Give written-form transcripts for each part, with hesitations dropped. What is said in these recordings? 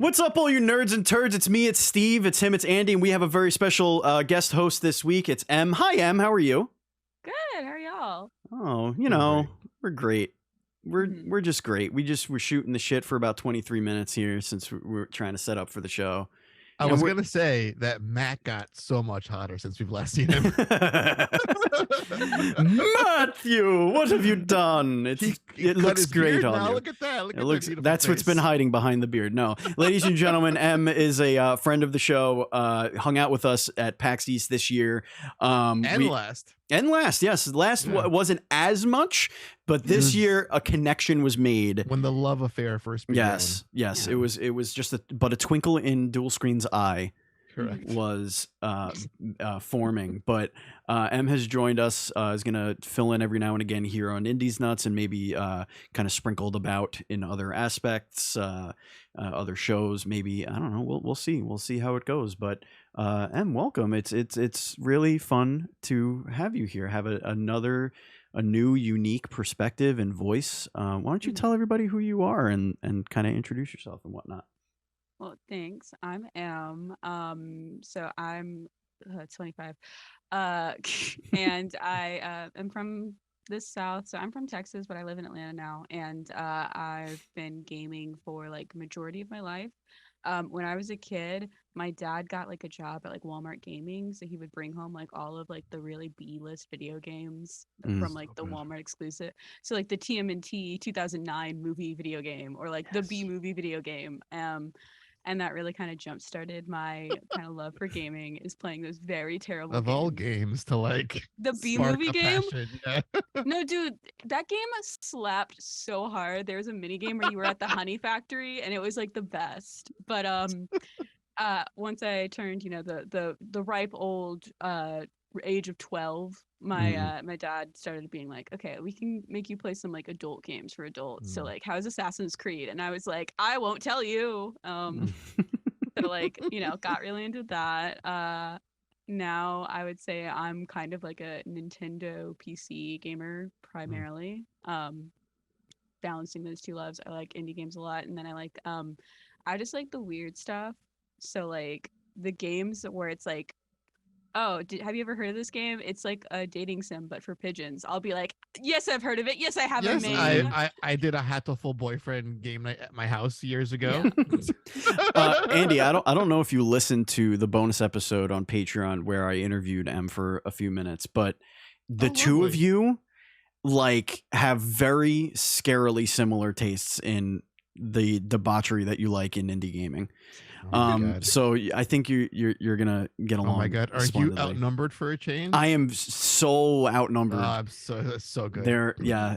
What's up, all you nerds and turds? It's me, it's Steve, it's him, it's Andy, and we have a very special guest host this week. It's Em. Hi, Em. How are you? Good. How are y'all? Oh, you know, we're great. We're just great. We're shooting the shit for about 23 minutes here since we're trying to set up for the show. I was going to say that Matt got so much hotter since we've last seen him. Matthew, what have you done? It looks great on you. Look at that. That's what's been hiding behind the beard. No, ladies and gentlemen, Em is a friend of the show. Hung out with us at PAX East this year. Yes. Last wasn't as much, but this year a connection was made when the love affair first began. Yes. Yeah. It was just a twinkle in Dual Screen's eye. Correct. Was forming, but Em has joined us. Is gonna fill in every now and again here on Indies Nuts, and maybe kind of sprinkled about in other aspects, other shows. Maybe, I don't know. We'll see. We'll see how it goes. But Em, welcome. It's really fun to have you here. Have a new unique perspective and voice. Why don't you tell everybody who you are and kind of introduce yourself and whatnot? Well, thanks. I'm Em. So I'm 25. And I am from the South. So I'm from Texas, but I live in Atlanta now. And I've been gaming for like majority of my life. When I was a kid, my dad got like a job at like Walmart Gaming, so he would bring home like all of like the really B-list video games from like the Walmart exclusive. So like the TMNT 2009 movie video game, or like the B movie video game. And that really kind of jump started my kind of love for gaming, is playing those very terrible of games. all games to like the B movie game. Yeah. No, dude, that game slapped so hard. There was a mini game where you were at the honey factory, and it was like the best. But once I turned, the ripe old age of 12, my dad started being like, okay, we can make you play some like adult games for adults. So like, how's Assassin's Creed? And I was like, I won't tell you. So like, got really into that. Now I would say I'm kind of like a Nintendo PC gamer primarily. Balancing those two loves. I like indie games a lot, and then I just like the weird stuff. So like the games where it's like, oh, have you ever heard of this game? It's like a dating sim, but for pigeons. I'll be like, yes, I've heard of it. Yes, I have a main. I did a Hatoful Boyfriend game night at my house years ago. Yeah. Andy, I don't know if you listened to the bonus episode on Patreon where I interviewed Em for a few minutes, but the two of you like have very scarily similar tastes in the debauchery that you like in indie gaming. So I think you're gonna get along. Oh my god, are you outnumbered for a change? I am so outnumbered. I'm so good.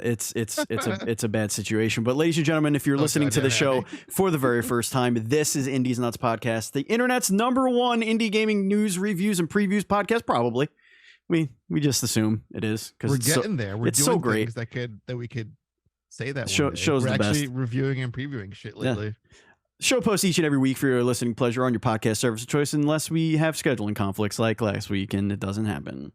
It's a bad situation. But ladies and gentlemen, if you're listening to the show for the very first time, this is Indies Nuts Podcast, the internet's #1 indie gaming news, reviews, and previews podcast. Probably, we just assume it is because we're getting there. We're doing so great that we could say that shows we're the actually best. Reviewing and previewing shit lately. Yeah. Show posts each and every week for your listening pleasure on your podcast service of choice, unless we have scheduling conflicts like last week, and it doesn't happen.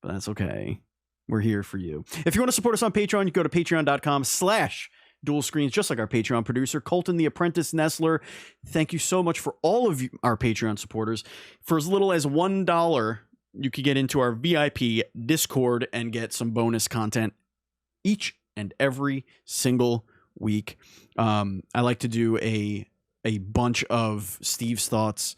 But that's okay. We're here for you. If you want to support us on Patreon, you go to patreon.com/dual screens, just like our Patreon producer, Colton the Apprentice Nestler. Thank you so much for all of you, our Patreon supporters. For as little as $1, you could get into our VIP Discord and get some bonus content each and every single week. I like to do a bunch of Steve's Thoughts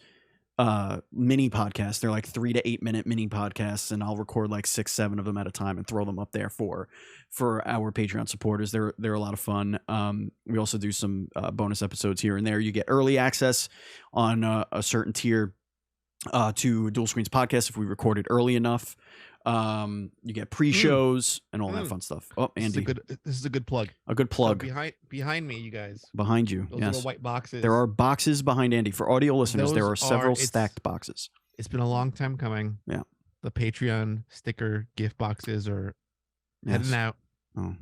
mini podcasts. They're like 3 to 8 minute mini podcasts, and I'll record like 6-7 of them at a time and throw them up there for our Patreon supporters. They're a lot of fun. We also do some bonus episodes here and there. You get early access on a certain tier to Dual Screens podcast if we record it early enough. You get pre-shows and all that fun stuff. Oh, Andy, this is a good plug. A good plug. So behind me, you guys. Behind you, those yes. little white boxes. There are boxes behind Andy. For audio listeners, there are several it's stacked boxes. It's been a long time coming. Yeah. The Patreon sticker gift boxes are heading out. Oh,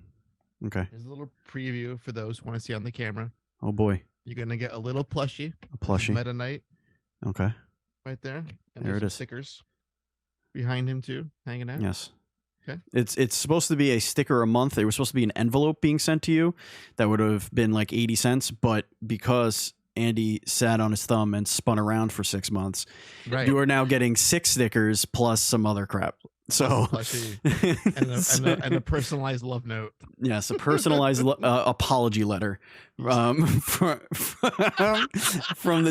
okay. There's a little preview for those who want to see on the camera. Oh boy. You're gonna get a little plushie. A plushie. Meta Knight. Okay. Right there. And there it is. Stickers behind him too, hanging out. Yes. Okay. It's supposed to be a sticker a month. There was supposed to be an envelope being sent to you that would have been like 80 cents, but because Andy sat on his thumb and spun around for 6 months. Right. You are now getting 6 stickers plus some other crap. So and a personalized love note. Yes, a personalized apology letter from the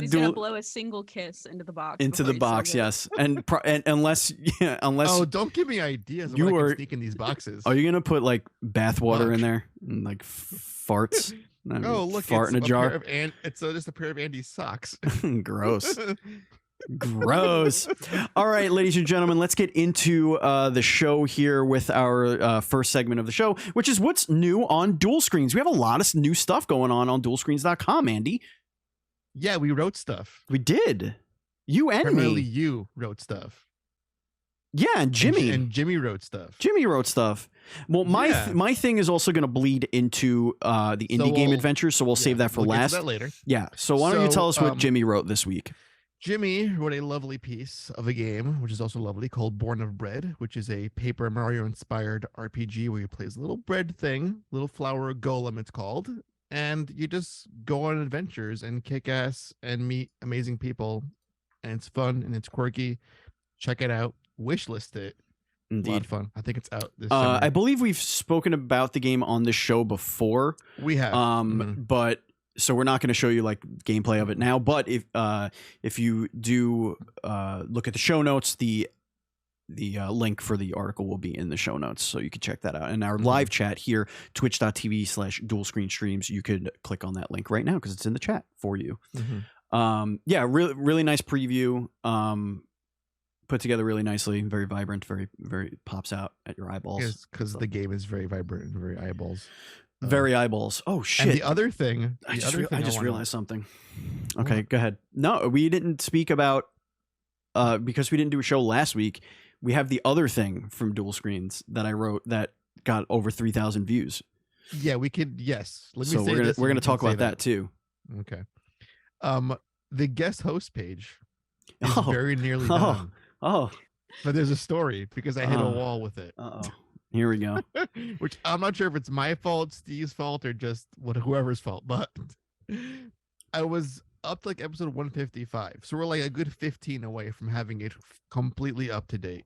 He's Duel. gonna blow a single kiss into the box. Into the box, yes, and unless oh, don't give me ideas of you what I are can sneak in these boxes. Are you gonna put like bath water in there and like farts? I mean, Oh, look, fart in a jar. It's just a pair of Andy's socks. Gross. Gross. All right, ladies and gentlemen, let's get into the show here with our first segment of the show, which is what's new on Dual Screens. We have a lot of new stuff going on dualscreens.com, Andy. Yeah, we wrote stuff. We did. You and Primarily me. You wrote stuff. Yeah, and Jimmy. And Jimmy wrote stuff. Jimmy wrote stuff. Well, my thing is also going to bleed into the indie game adventures, so we'll save that for last. Get to that later. Yeah. So why don't you tell us what Jimmy wrote this week? Jimmy wrote a lovely piece of a game, which is also lovely, called Born of Bread, which is a Paper Mario-inspired RPG where you play this little bread thing, little flower golem it's called, and you just go on adventures and kick ass and meet amazing people, and it's fun and it's quirky. Check it out. Wishlist it. Indeed. A lot of fun. I think it's out this summer. I believe we've spoken about the game on the show before. We have. But so we're not going to show you like gameplay of it now. But if you do look at the show notes, the link for the article will be in the show notes, so you can check that out. And our live chat here, twitch.tv/dualscreenstreams, you could click on that link right now because it's in the chat for you. Yeah, really nice preview. Put together really nicely, very vibrant, very pops out at your eyeballs. Because the game is very vibrant and very eyeballs. Very eyeballs. Oh shit! And the other thing, I just realized something. Okay, go ahead. No, we didn't speak about because we didn't do a show last week. We have the other thing from Dual Screens that I wrote that got over 3,000 views. Yeah, we could. Yes, so we're gonna talk about that too. Okay. The guest host page is very nearly done. Oh, but there's a story because I hit a wall with it. Here we go. Which I'm not sure if it's my fault, Steve's fault, or just whoever's fault. But I was up to like episode 155, so we're like a good 15 away from having it completely up to date.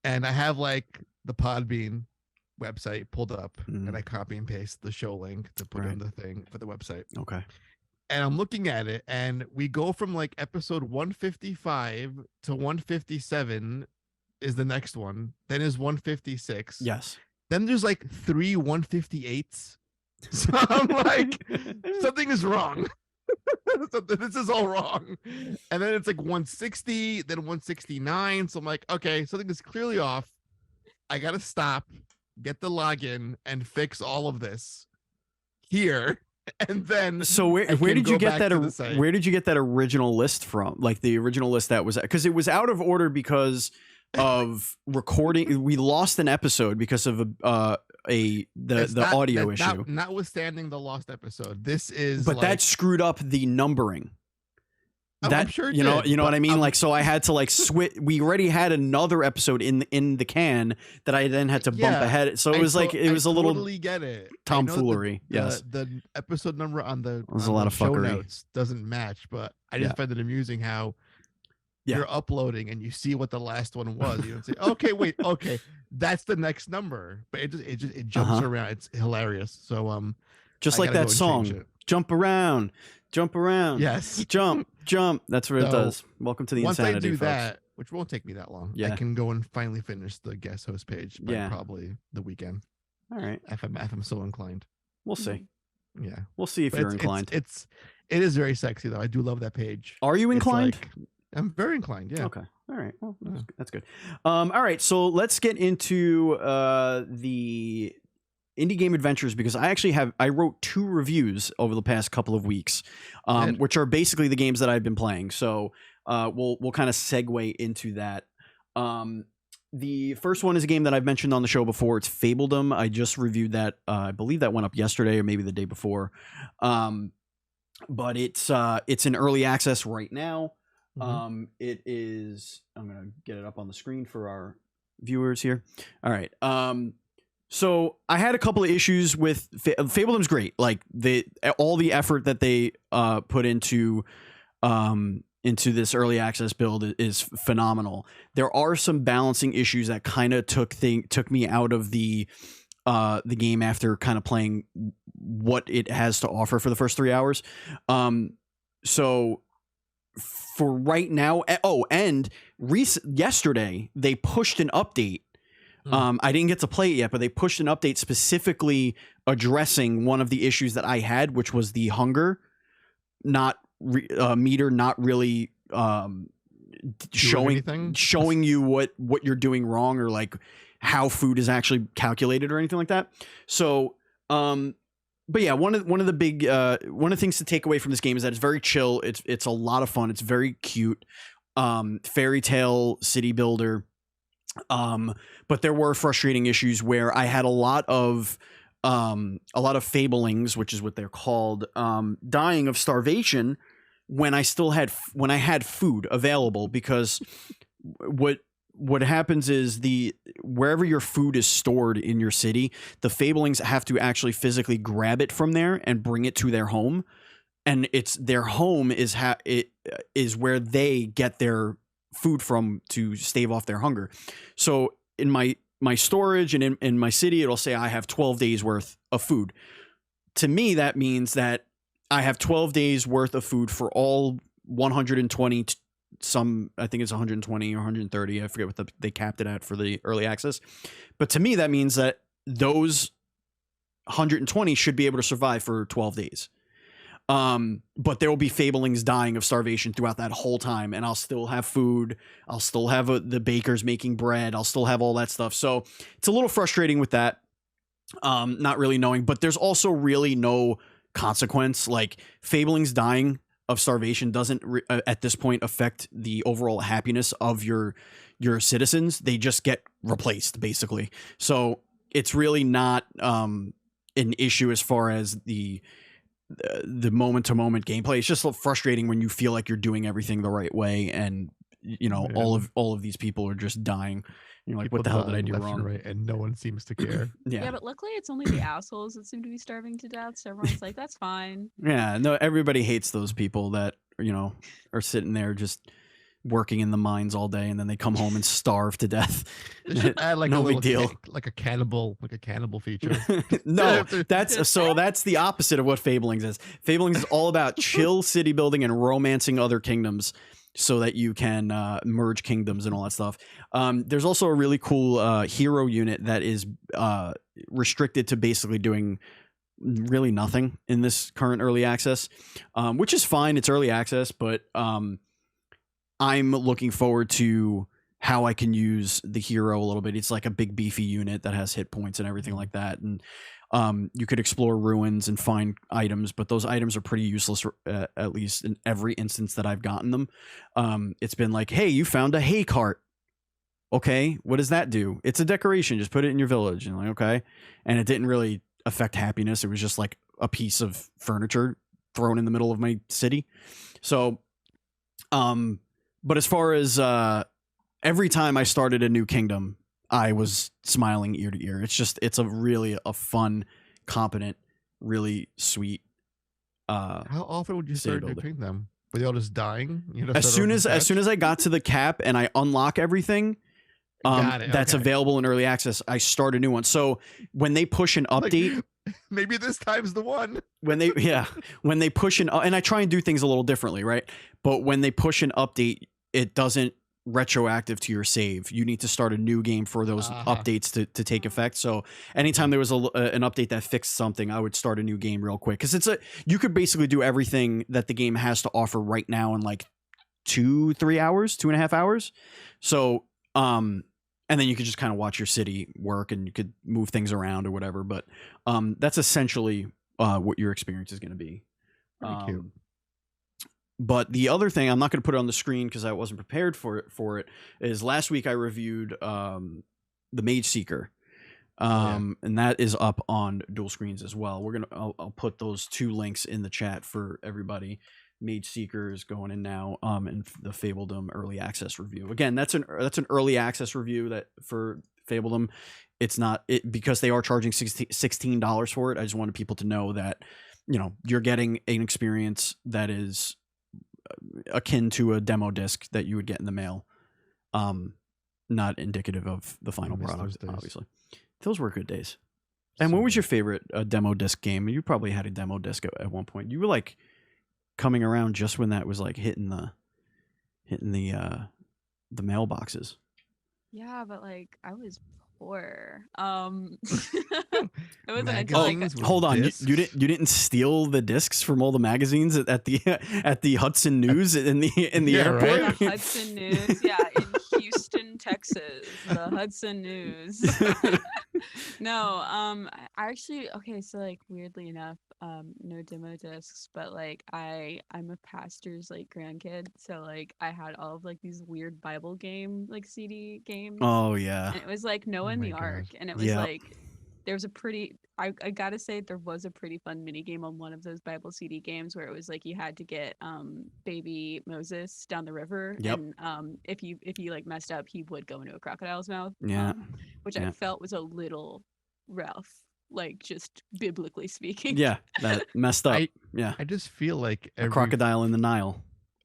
And I have like the Podbean website pulled up, and I copy and paste the show link to put in the thing for the website. Okay. And I'm looking at it, and we go from like episode 155 to 157 is the next one. Then is 156. Yes. Then there's like 3 158s. So I'm like, something is wrong. This is all wrong. And then it's like 160, then 169. So I'm like, okay, something is clearly off. I gotta stop, get the login, and fix all of this here. And then so where did you get that where did you get that original list from, like the original list that was, because it was out of order because of recording. We lost an episode because of the audio issue. Notwithstanding the lost episode, this is but that screwed up the numbering. I'm sure you know what I mean. Like, so I had to like switch. We already had another episode in the can that I then had to bump ahead. So it was like it was a little totally get it tomfoolery. Yes, the episode number on the a lot of show fuckery. Notes doesn't match, but I just find it amusing how you're uploading and you see what the last one was. You don't say, okay, wait, okay, that's the next number, but it jumps around. It's hilarious. So just like that song, jump around. Yes. Jump. That's what it does. Welcome to the insanity, once I do folks. that, which won't take me that long, I can go and finally finish the guest host page by probably the weekend. All right. If I'm so inclined. We'll see. Yeah. We'll see if you're inclined. It is very sexy though. I do love that page. Are you inclined? I'm very inclined. Yeah. Okay. All right. Well, that's good. All right. So let's get into the indie game adventures, because I wrote 2 reviews over the past couple of weeks, which are basically the games that I've been playing. So we'll kind of segue into that. The first one is a game that I've mentioned on the show before. It's Fabledom. I just reviewed that. I believe that went up yesterday or maybe the day before. But it's in early access right now. It is. I'm gonna get it up on the screen for our viewers here. All right. So I had a couple of issues with Fabledom's great. Like all the effort that they put into this early access build is phenomenal. There are some balancing issues that kind of took me out of the game after kind of playing what it has to offer for the first 3 hours. So for right now, and yesterday they pushed an update. I didn't get to play it yet, but they pushed an update specifically addressing one of the issues that I had, which was the hunger meter not really showing you what you're doing wrong, or like how food is actually calculated or anything like that. So, but yeah, one of the things to take away from this game is that it's very chill. It's a lot of fun. It's very cute. Fairy tale city builder. But there were frustrating issues where I had a lot of fablings, which is what they're called, dying of starvation when I had food available, because what happens is wherever your food is stored in your city, the fablings have to actually physically grab it from there and bring it to their home, and their home is where they get their food from to stave off their hunger. So in my storage and in my city, it'll say I have 12 days worth of food. To me, that means that I have 12 days worth of food for all 120 I think it's 120 or 130. I forget what they capped it at for the early access. But to me, that means that those 120 should be able to survive for 12 days. But there will be fablings dying of starvation throughout that whole time, and I'll still have food. I'll still have the bakers making bread. I'll still have all that stuff. So it's a little frustrating with that. Not really knowing, but there's also really no consequence. Like, fablings dying of starvation doesn't at this point affect the overall happiness of your citizens. They just get replaced, basically. So it's really not an issue as far as the moment-to-moment gameplay. It's just so frustrating when you feel like you're doing everything the right way, and all of these people are just dying. You're like, People what the hell did I dying do left wrong? and right, and no one seems to care. Yeah, but luckily it's only the assholes that seem to be starving to death, so everyone's like, that's fine. Yeah, no, everybody hates those people that are sitting there just working in the mines all day, and then they come home and starve to death. They should add like No a big little deal. like a cannibal feature. No, that's the opposite of what Fablings is. Fablings is all about chill city building and romancing other kingdoms so that you can merge kingdoms and all that stuff. There's also a really cool hero unit that is restricted to basically doing really nothing in this current early access, which is fine. It's early access, but I'm looking forward to how I can use the hero a little bit. It's like a big beefy unit that has hit points and everything like that. And you could explore ruins and find items, but those items are pretty useless, at least in every instance that I've gotten them. It's been like, hey, you found a hay cart. Okay, what does that do? It's a decoration. Just put it in your village. And like, okay. And it didn't really affect happiness. It was just like a piece of furniture thrown in the middle of my city. So, but as far as every time I started a new kingdom, I was smiling ear to ear. It's a really fun, competent, really sweet. How often would you start a new builder. kingdom? Were they all just dying? As soon as I got to the cap and I unlock everything, that's okay. available in early access, I start a new one. So when they push an update, maybe this time's the one. when they push and I try and do things a little differently, right? But when they push an update, it doesn't retroactive to your save. You need to start a new game for those updates to take effect. So anytime there was an update that fixed something, I would start a new game real quick, because you could basically do everything that the game has to offer right now in like 2.5 hours. So and then you could just kind of watch your city work, and you could move things around or whatever. But that's essentially what your experience is going to be. Cute. But the other thing, I'm not going to put it on the screen because I wasn't prepared for it, is last week I reviewed the Mageseeker. And that is up on dual screens as well. I'll put those two links in the chat for everybody. Mageseeker is going in now, and the Fabledom Early Access review. Again, that's an early access review that for Fabledom. it's not it because they are charging $16 for it. I just wanted people to know that, you know, you're getting an experience that is akin to a demo disc that you would get in the mail. Not indicative of the final product, obviously. Those were good days. And what was your favorite demo disc game? You probably had a demo disc at one point. You were like coming around just when that was like hitting the mailboxes. Yeah, but like I was poor. It wasn't until Magazines like with Hold on, discs? you didn't steal the discs from all the magazines at the Hudson News in the Yeah, airport? right? the Hudson News, yeah, in Houston, Texas, the Hudson News. No, I actually okay, so like weirdly enough, no demo discs, but like I'm a pastor's like grandkid, so like I had all of like these weird Bible game like CD games. Oh yeah, And it was like Noah Oh and my the gosh. Ark, and it was Yeah. like there was a pretty I gotta say there was a pretty fun mini game on one of those Bible CD games where it was like you had to get baby Moses down the river, Yep. and if you like messed up, he would go into a crocodile's mouth. Yeah. Which Yeah. I felt was a little rough, like just biblically speaking. yeah, that messed up. Yeah, I just feel like a crocodile in the Nile.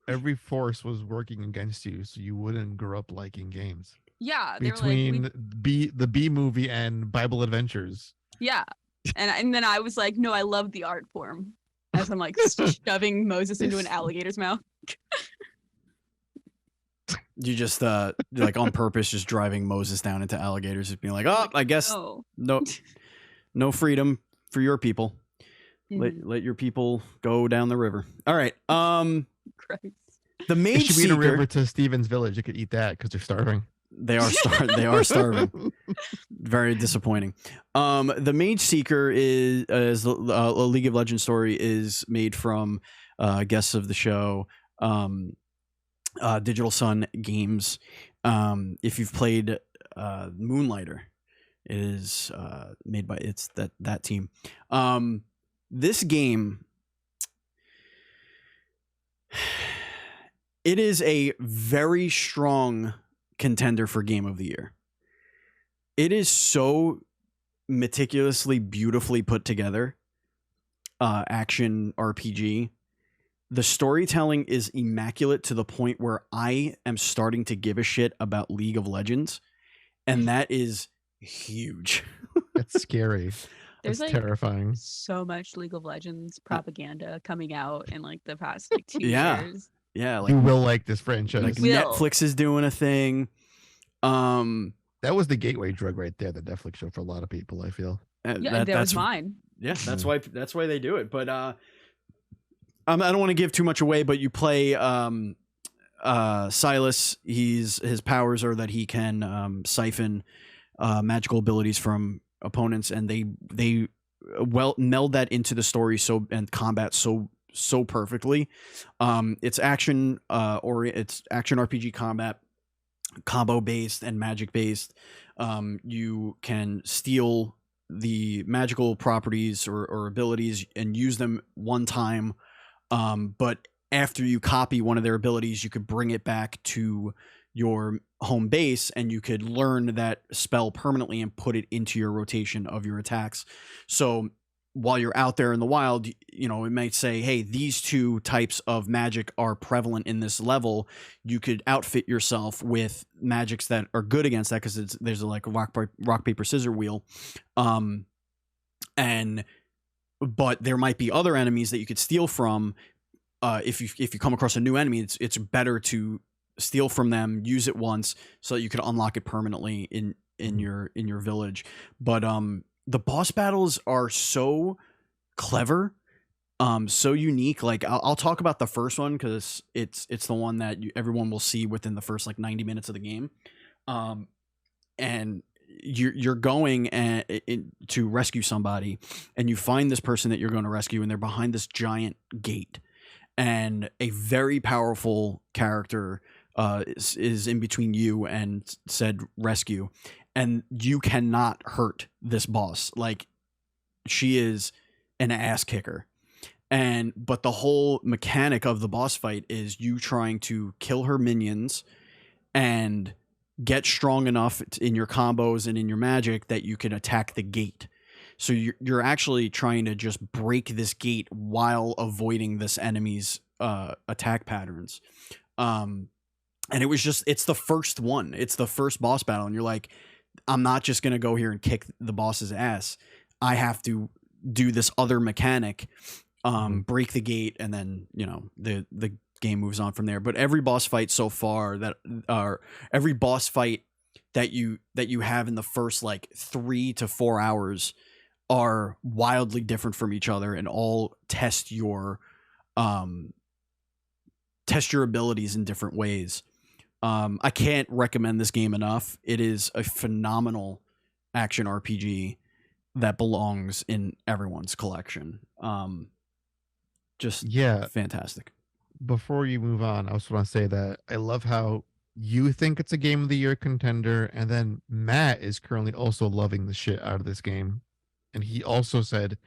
every force was working against you, so you wouldn't grow up liking games. Yeah, they were like, Between the B movie and Bible Adventures. yeah, and then I was like, no, I love the art form. As I'm like shoving Moses into an alligator's mouth. You just like on purpose just driving Moses down into alligators, just being like, oh, I guess Oh, no freedom for your people. mhm, Let your people go down the river. All right. Christ. The They Mage should be in a Seeker. river to Stephen's village. You could eat that because they're starving. They are they are starving. Very disappointing. The Mage Seeker is a League of Legends story is made from guests of the show, Digital Sun Games. If you've played Moonlighter, it is made by that team. This game, it is a very strong contender for Game of the Year. It is so meticulously, beautifully put together. Action RPG. The storytelling is immaculate to the point where I am starting to give a shit about League of Legends, and that is huge. That's scary. There's That's like terrifying. so much League of Legends propaganda coming out in like the past like 2 Yeah. years. Yeah, like You will like this franchise. like Will. Netflix is doing a thing. That was the gateway drug right there, the Netflix show for a lot of people, I feel. Yeah, that was mine. Yeah, that's why they do it. But I don't want to give too much away. But you play Silas. His powers are that he can siphon magical abilities from opponents, and they meld that into the story and combat so perfectly. It's action it's action RPG combat, combo based and magic based. You can steal the magical properties or abilities and use them one time, but after you copy one of their abilities, you could bring it back to your home base and you could learn that spell permanently and put it into your rotation of your attacks. So while you're out there in the wild, you know, it might say, hey, these two types of magic are prevalent in this level. You could outfit yourself with magics that are good against that because there's like a rock, paper, scissors wheel. But there might be other enemies that you could steal from. If you come across a new enemy, it's better to steal from them, use it once so that you could unlock it permanently in your village. But the boss battles are so clever, so unique. Like I'll talk about the first one because it's the one that everyone will see within the first like 90 minutes of the game, and you're going to rescue somebody, and you find this person that you're going to rescue, and they're behind this giant gate, and a very powerful character is in between you and said rescue. And you cannot hurt this boss. Like, she is an ass kicker. But the whole mechanic of the boss fight is you trying to kill her minions and get strong enough in your combos and in your magic that you can attack the gate. So you're actually trying to just break this gate while avoiding this enemy's attack patterns. And it's the first one. It's the first boss battle. And you're like, I'm not just going to go here and kick the boss's ass. I have to do this other mechanic, break the gate, and then, the game moves on from there. But every boss fight so far every boss fight that you have in the first like 3 to 4 hours are wildly different from each other and all test your abilities in different ways. I can't recommend this game enough. It is a phenomenal action RPG that belongs in everyone's collection. Just fantastic. Before you move on, I also want to say that I love how you think it's a Game of the Year contender, and then Matt is currently also loving the shit out of this game, and he also said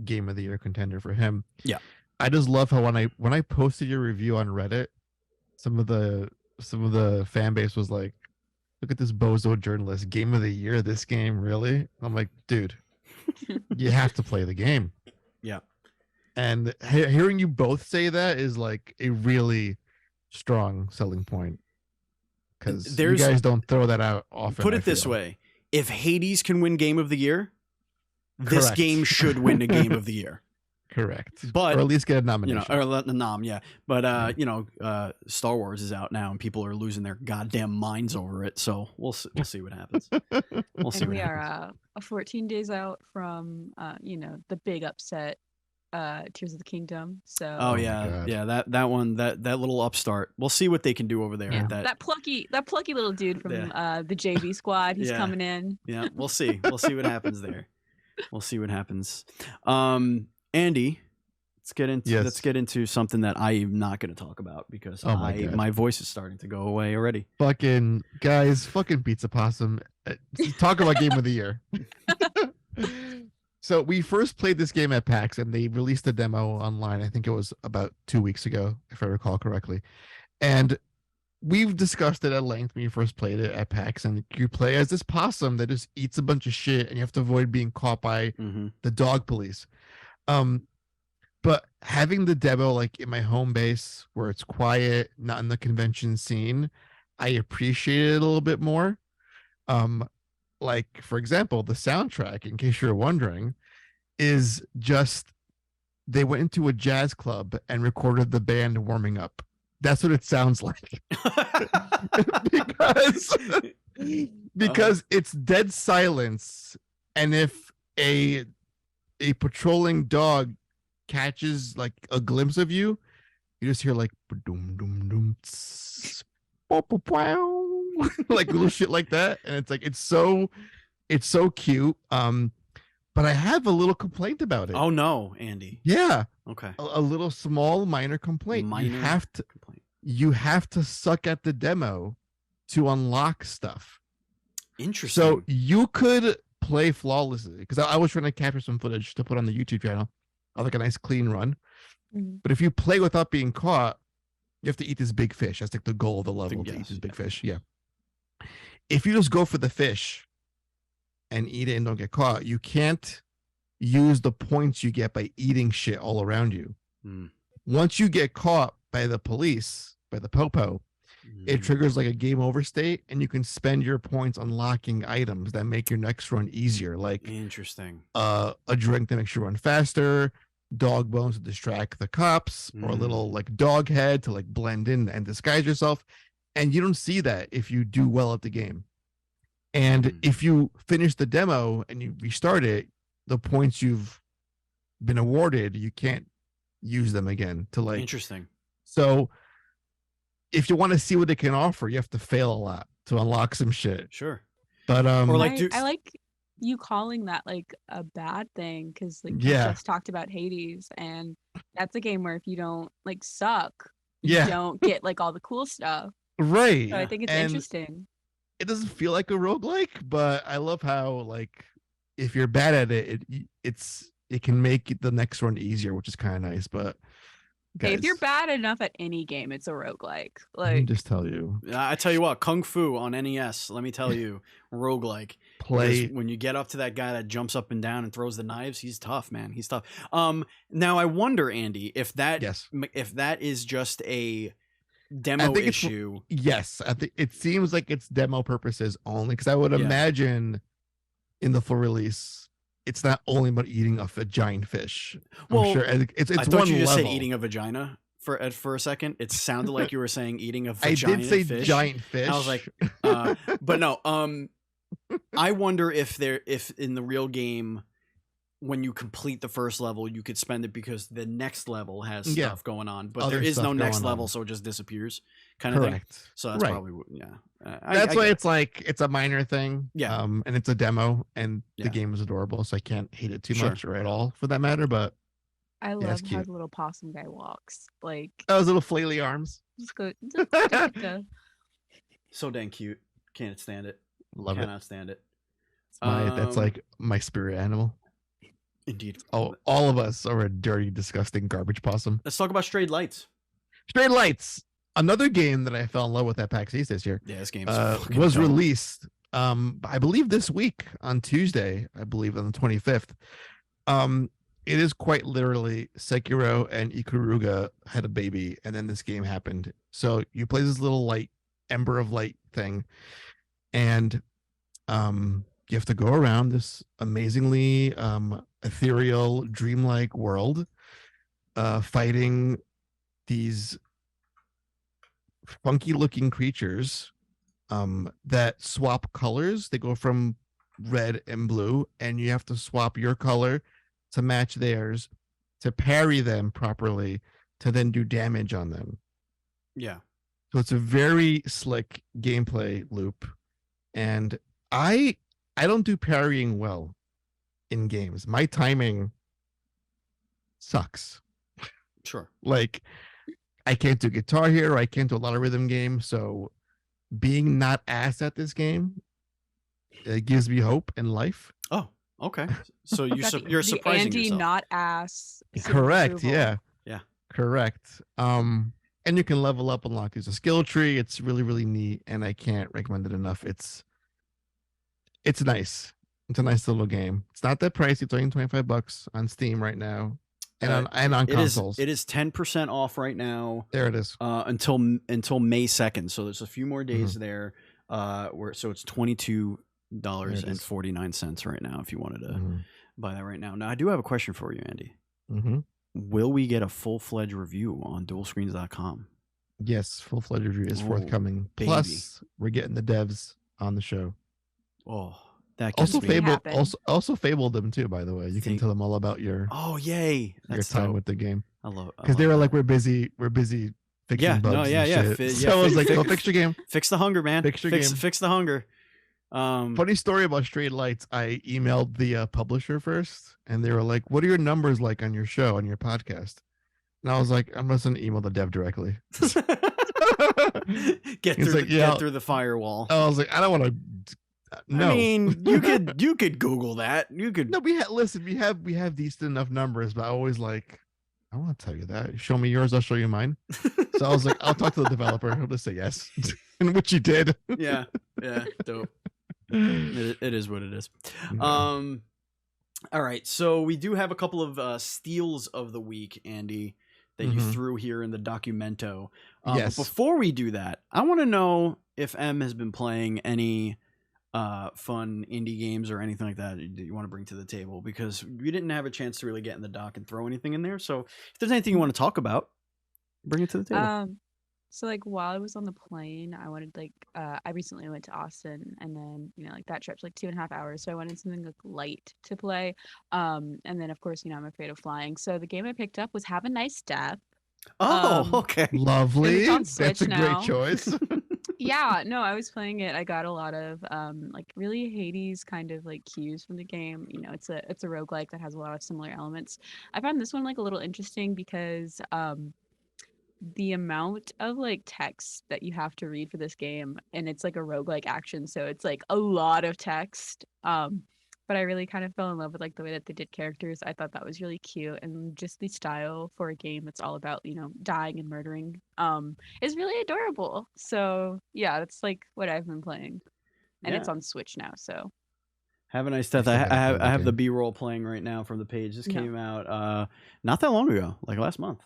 Game of the Year contender for him. Yeah, I just love how when I posted your review on Reddit, some of the fan base was like, "Look at this bozo journalist, Game of the Year, this game, really?" I'm like, dude, you have to play the game. Yeah. And hearing you both say that is like a really strong selling point, because you guys don't throw that out often. Put it this way: if Hades can win Game of the Year, this game should win a Game of the Year. Correct. But, or at least get a nomination. Or a nom, yeah. But Star Wars is out now, and people are losing their goddamn minds over it. So we'll see what happens. We'll see. And we are 14 days out from the big upset. Tears of the Kingdom. So that one, that little upstart. We'll see what they can do over there. Yeah. That plucky little dude from the JV squad. He's coming in. Yeah, we'll see. We'll see what happens there. We'll see what happens. Andy, let's get into something that I'm not going to talk about because my voice is starting to go away already. Fucking Pizza Possum. Talk about Game of the Year. So we first played this game at PAX, and they released a demo online. I think it was about 2 weeks ago, if I recall correctly. And we've discussed it at length when you first played it at PAX. And you play as this possum that just eats a bunch of shit, and you have to avoid being caught by the dog police. But having the demo like in my home base where it's quiet, not in the convention scene, I appreciate it a little bit more. Like, for example, the soundtrack, in case you're wondering, is just they went into a jazz club and recorded the band warming up. That's what it sounds like. because it's dead silence, and if a patrolling dog catches like a glimpse of you, you just hear like dum dum dum like little shit like that, and it's like it's so cute. But I have a little complaint about it. Oh no, Andy. Yeah. Okay. A little small minor complaint. You have to suck at the demo to unlock stuff. Interesting. So you could play flawlessly, because I was trying to capture some footage to put on the YouTube channel of like a nice clean run. But if you play without being caught, you have to eat this big fish. That's like the goal of the level, to eat this big fish. Yeah. If you just go for the fish and eat it and don't get caught, you can't use the points you get by eating shit all around you. Once you get caught by the police, by the popo, it triggers like a game over state, and you can spend your points unlocking items that make your next run easier. Like interesting. A drink that makes you run faster, dog bones to distract the cops, or a little like dog head to like blend in and disguise yourself. And you don't see that if you do well at the game. And if you finish the demo and you restart it, the points you've been awarded, you can't use them again to like. Interesting. So if you want to see what they can offer, you have to fail a lot to unlock some shit. Sure. But or like I like you calling that like a bad thing, because like you just talked about Hades, and that's a game where if you don't like suck, you don't get like all the cool stuff. Right. So I think it's interesting. It doesn't feel like a roguelike, but I love how like if you're bad at it, it can make the next run easier, which is kind of nice. But Hey, if you're Guys, bad enough at any game, it's a roguelike. let me Like, just tell you, I tell you what, Kung Fu on NES. Let me tell you, roguelike. Because play. when you get up to that guy that jumps up and down and throws the knives, he's tough, man. He's tough. Now I wonder, Andy, if that Yes, is just a I demo think it's issue. yes. I think it seems like it's demo purposes only because I would Yeah. imagine in the full release, it's not only about eating a giant fish. I'm Well, sure it's I thought one you just level. say eating a vagina for a second. It sounded like you were saying eating a I vagina did say fish. giant fish. I was like, but no. I wonder if in the real game, when you complete the first level, you could spend it because the next level has Yeah. stuff going on, but Other there is no stuff next going level, on. so it just disappears, kind of thing. Correct. So that's Right. probably That's why it's like it's a minor thing. Yeah. And it's a demo, and Yeah. the game is adorable, so I can't hate it too Sure. much or at all for that matter. But I it's love how cute. the little possum guy walks. Like, those little flaily arms. just go. Just so dang cute. Can't stand it. Love it. Cannot stand it. That's like my spirit animal. Indeed. Oh, all of us are a dirty, disgusting garbage possum. Let's talk about Strayed Lights. Straight Lights, another game that I fell in love with at PAX East this year, Yeah, this game was released. I believe this week on Tuesday. I believe on the 25th. It is quite literally Sekiro and Ikuruga had a baby, and then this game happened. So you play this little light ember of light thing, and you have to go around this amazingly ethereal, dreamlike world, fighting these funky-looking creatures that swap colors. They go from red and blue, and you have to swap your color to match theirs to parry them properly to then do damage on them. Yeah. So it's a very slick gameplay loop, and I don't do parrying well in games. My timing sucks. Sure. Like, I can't do Guitar Hero. I can't do a lot of rhythm games. So being not ass at this game, it gives me hope in life. Oh, okay. So you're the surprising Andy yourself. not ass. seal of Correct. approval. Yeah. Yeah. Correct. And you can level up, unlock. There's a skill tree. It's really, really neat, and I can't recommend it enough. It's nice. It's a nice little game. It's not that pricey. It's only $25 on Steam right now, and on consoles. It is 10% off right now. There it is. Until May 2nd. So there's a few more days Mm-hmm. there. So it's $22.49 right now if you wanted to buy that right now. Now I do have a question for you, Andy. Mm-hmm. Will we get a full-fledged review on dualscreens.com? Yes, full-fledged review is forthcoming. baby. Plus, we're getting the devs on the show. Oh, that gets Also, me. Fabledom too. By the way, you can tell them all about your Oh, yay! your That's time dope. with the game I love because they were like, we're busy fixing Yeah, bugs. no, yeah, and yeah. shit. Yeah, So I was like, fix- go fix your game. Fix the hunger, man. Fix your game. Fix the hunger. Funny story about Straight Lights. I emailed the publisher first, and they were like, "What are your numbers like on your show, on your podcast?" And I was like, "I'm just gonna email the dev directly." Get He's through like, get through the firewall. I was like, "I don't want to." No, I mean, you could Google that. You could. no. Listen. We have decent enough numbers, but I always like, I want to tell you that. Show me yours, I'll show you mine. So I was like, I'll talk to the developer. He'll just say yes, and which he did. Yeah, dope. It is what it is. Yeah. All right, so we do have a couple of steals of the week, Andy, that you Mhm. threw here in the documento. Yes. But before we do that, I want to know if M has been playing any fun indie games or anything like that you want to bring to the table, because we didn't have a chance to really get in the doc and throw anything in there. So if there's anything you want to talk about, bring it to the table. So like while I was on the plane, I wanted I recently went to Austin, and then like that trip's like 2.5 hours, so I wanted something like light to play. And then of course I'm afraid of flying, so the game I picked up was Have a Nice Death. Okay. Lovely. on That's Switch a now. great choice. Yeah, no, I was playing it. I got a lot of like really Hades kind of like cues from the game. It's a roguelike that has a lot of similar elements. I found this one like a little interesting because the amount of like text that you have to read for this game, and it's like a roguelike action, so it's like a lot of text. but I really kind of fell in love with like the way that they did characters. I thought that was really cute, and just the style for a game that's all about, dying and murdering is really adorable. So yeah, that's like what I've been playing, and Yeah. it's on Switch now. So Have a nice death. still I gotta play the have the game. B-roll playing right now from the page. This Yeah. came out not that long ago, like last month.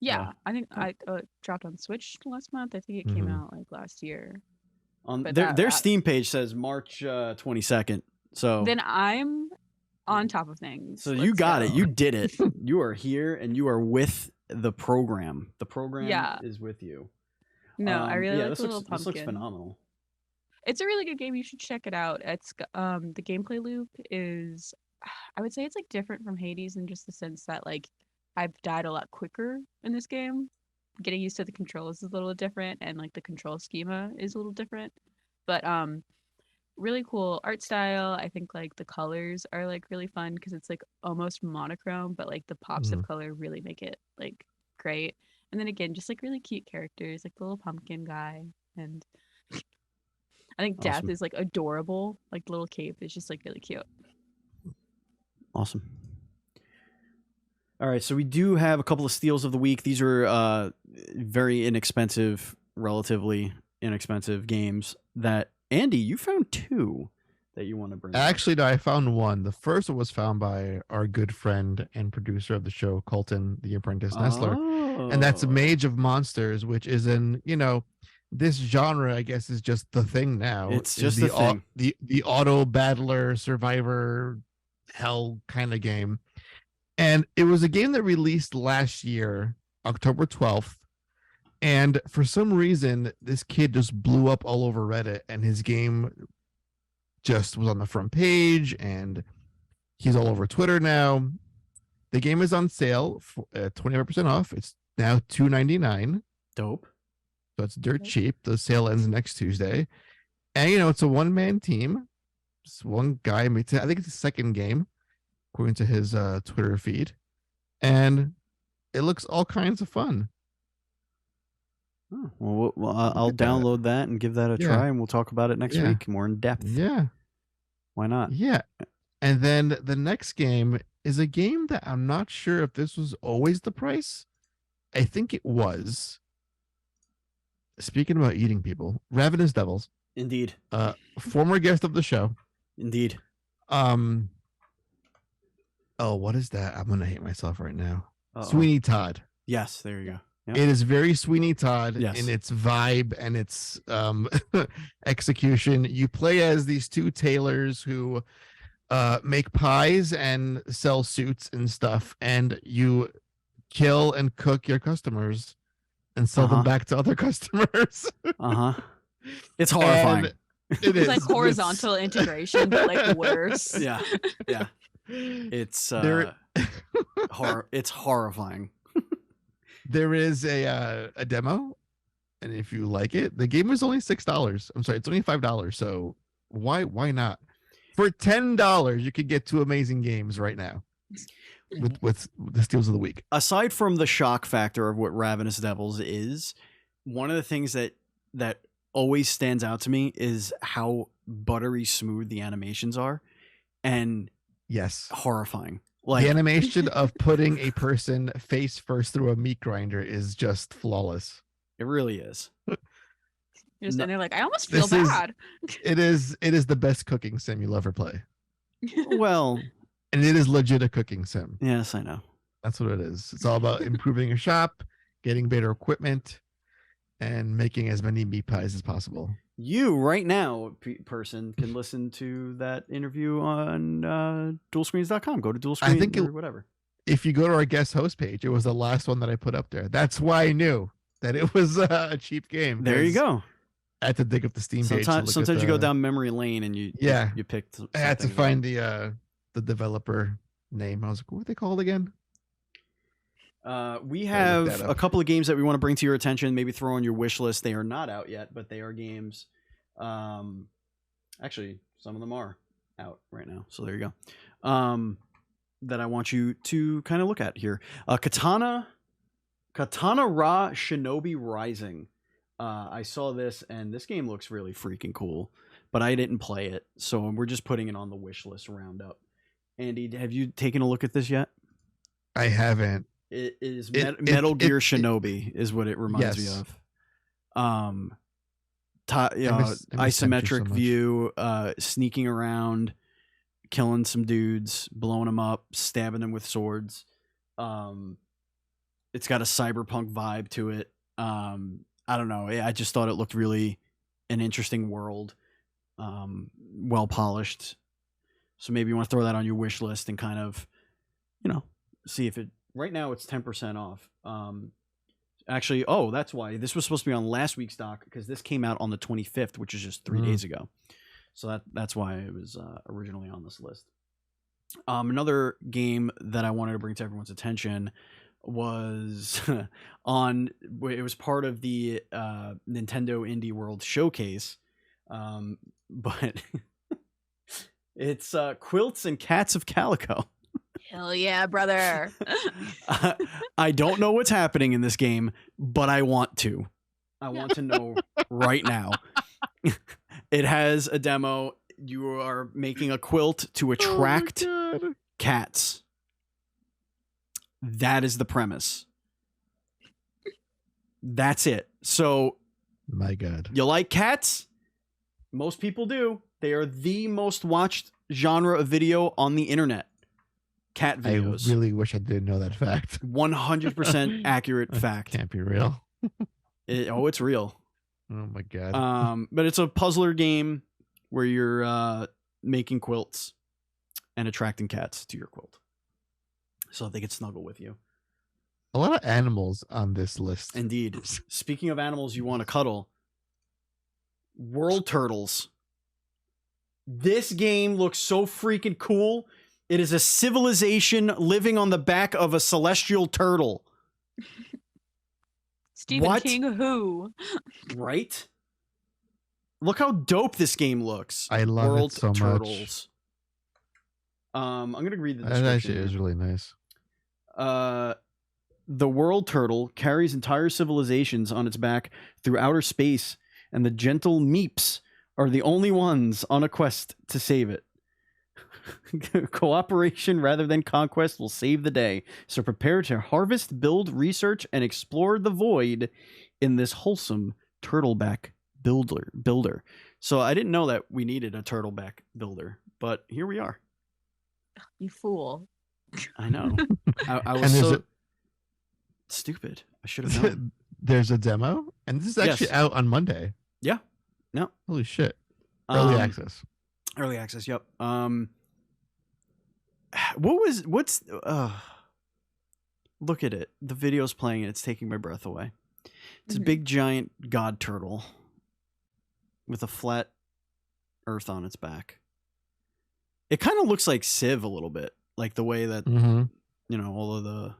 yeah, I think yeah. I dropped on Switch last month. I think it came out like last year. On But their Steam page says March 22nd. So Then I'm on top of things. so you Let's got it. go. You did it. You are here and you are with the program. The program Yeah. is with you. No, I really like this the little looks, pumpkin. this looks phenomenal. It's a really good game. You should check it out. It's the gameplay loop is, I would say it's like different from Hades in just the sense that like I've died a lot quicker in this game. Getting used to the controls is a little different, and like the control schema is a little different. But really cool art style. I think like the colors are like really fun because it's like almost monochrome, but like the pops of color really make it like great. And then again, just like really cute characters, like the little pumpkin guy, and I think Death Awesome. is like adorable. Like the little cape is just like really cute. Awesome. All right, so we do have a couple of steals of the week. These are very inexpensive, relatively inexpensive games that Andy, you found two that you want to bring up. Actually, no, I found one. The first one was found by our good friend and producer of the show, Colton, the Apprentice Nestler. And that's Oh. Mage of Monsters, which is this genre, I guess, is just the thing now. It's is just the thing. The auto battler survivor hell kind of game. And it was a game that released last year, October 12th. And for some reason, this kid just blew up all over Reddit, and his game just was on the front page, and he's all over Twitter now. The game is on sale for 25% off. It's now $2.99. Dope. So it's dirt cheap. The sale ends next Tuesday. And, it's a one-man team. Just one guy. I think it's the second game, according to his Twitter feed. And it looks all kinds of fun. Oh, well, I'll at that. download that and give that a Yeah. try, and we'll talk about it next Yeah. week more in depth. Yeah. Why not? Yeah. And then the next game is a game that I'm not sure if this was always the price. I think it was. Speaking about eating people, Ravenous Devils, Indeed. former guest of the show. Indeed. Oh, what is that? I'm gonna hate myself right now. Uh-oh. Sweeney Todd. Yes, there you go. Yep. It is very Sweeney Todd Yes. in its vibe and its execution. You play as these two tailors who make pies and sell suits and stuff, and you kill and cook your customers and sell them back to other customers. It's horrifying. It is It's like horizontal integration, but like worse. Yeah. It's it's horrifying. There is a demo, and if you like it, the game is only $6. I'm sorry, it's only $5. So why not? For $10, you could get two amazing games right now with the steals of the week. Aside from the shock factor of what Ravenous Devils is, one of the things that always stands out to me is how buttery smooth the animations are, and yes, horrifying. Like the animation of putting a person face first through a meat grinder is just flawless. It really is. And they're like, I almost feel bad. It is the best cooking sim you'll ever play. Well, and it is legit a cooking sim. Yes, I know. That's what it is. It's all about improving your shop, getting better equipment, and making as many meat pies as possible. You right now, person, can listen to that interview on dualscreens.com. Go to dualscreens I think or whatever. If you go to our guest host page, it was the last one that I put up there. That's why I knew that it was a cheap game. There you go. I had to dig up the Steam page. Sometimes you go down memory lane and you picked. I had to find the developer name. I was like, what are they called again? We have a couple of games that we want to bring to your attention. Maybe throw on your wish list. They are not out yet, but they are games. Actually, some of them are out right now. So there you go. That I want you to kind of look at here. Katana Ra Shinobi Rising. I saw this, and this game looks really freaking cool, but I didn't play it, so we're just putting it on the wish list roundup. Andy, have you taken a look at this yet? I haven't. It is Metal Gear Shinobi is what it reminds me of. Isometric view, sneaking around, killing some dudes, blowing them up, stabbing them with swords. It's got a cyberpunk vibe to it. I don't know. I just thought it looked really an interesting world, well polished. So maybe you want to throw that on your wish list and kind of, see if it. Right now it's 10% off. Actually, that's why this was supposed to be on last week's doc, because this came out on the 25th, which is just 3 days ago. So that's why it was originally on this list. Another game that I wanted to bring to everyone's attention was it was part of the Nintendo Indie World Showcase, but it's Quilts and Cats of Calico. Hell yeah, brother. I don't know what's happening in this game, but I want to. I want to know right now. It has a demo. You are making a quilt to attract cats. That is the premise. That's it. So, my God, you like cats? Most people do. They are the most watched genre of video on the internet. Cat videos. I really wish I didn't know that fact. 100% accurate fact. Can't be real. It's real. Oh my God. But it's a puzzler game where you're making quilts and attracting cats to your quilt, so they could snuggle with you. A lot of animals on this list. Indeed. Speaking of animals you want to cuddle, World Turtles. This game looks so freaking cool. It is a civilization living on the back of a celestial turtle. Stephen King who? Right? Look how dope this game looks. I love World it so Turtles. much. I'm going to read the description. That actually is really nice. The World Turtle carries entire civilizations on its back through outer space, and the gentle Meeps are the only ones on a quest to save it. Cooperation rather than conquest will save the day. So prepare to harvest, build, research, and explore the void in this wholesome turtleback builder. So I didn't know that we needed a turtleback builder, but here we are. You fool. I know. I was so stupid. I should have known. There's a demo, and this is actually out on Monday. Yeah. No. Holy shit. Early access. Early access, yep. Look at it. The video's playing and it's taking my breath away. It's a big giant god turtle with a flat earth on its back. It kind of looks like Civ a little bit, like the way that all of the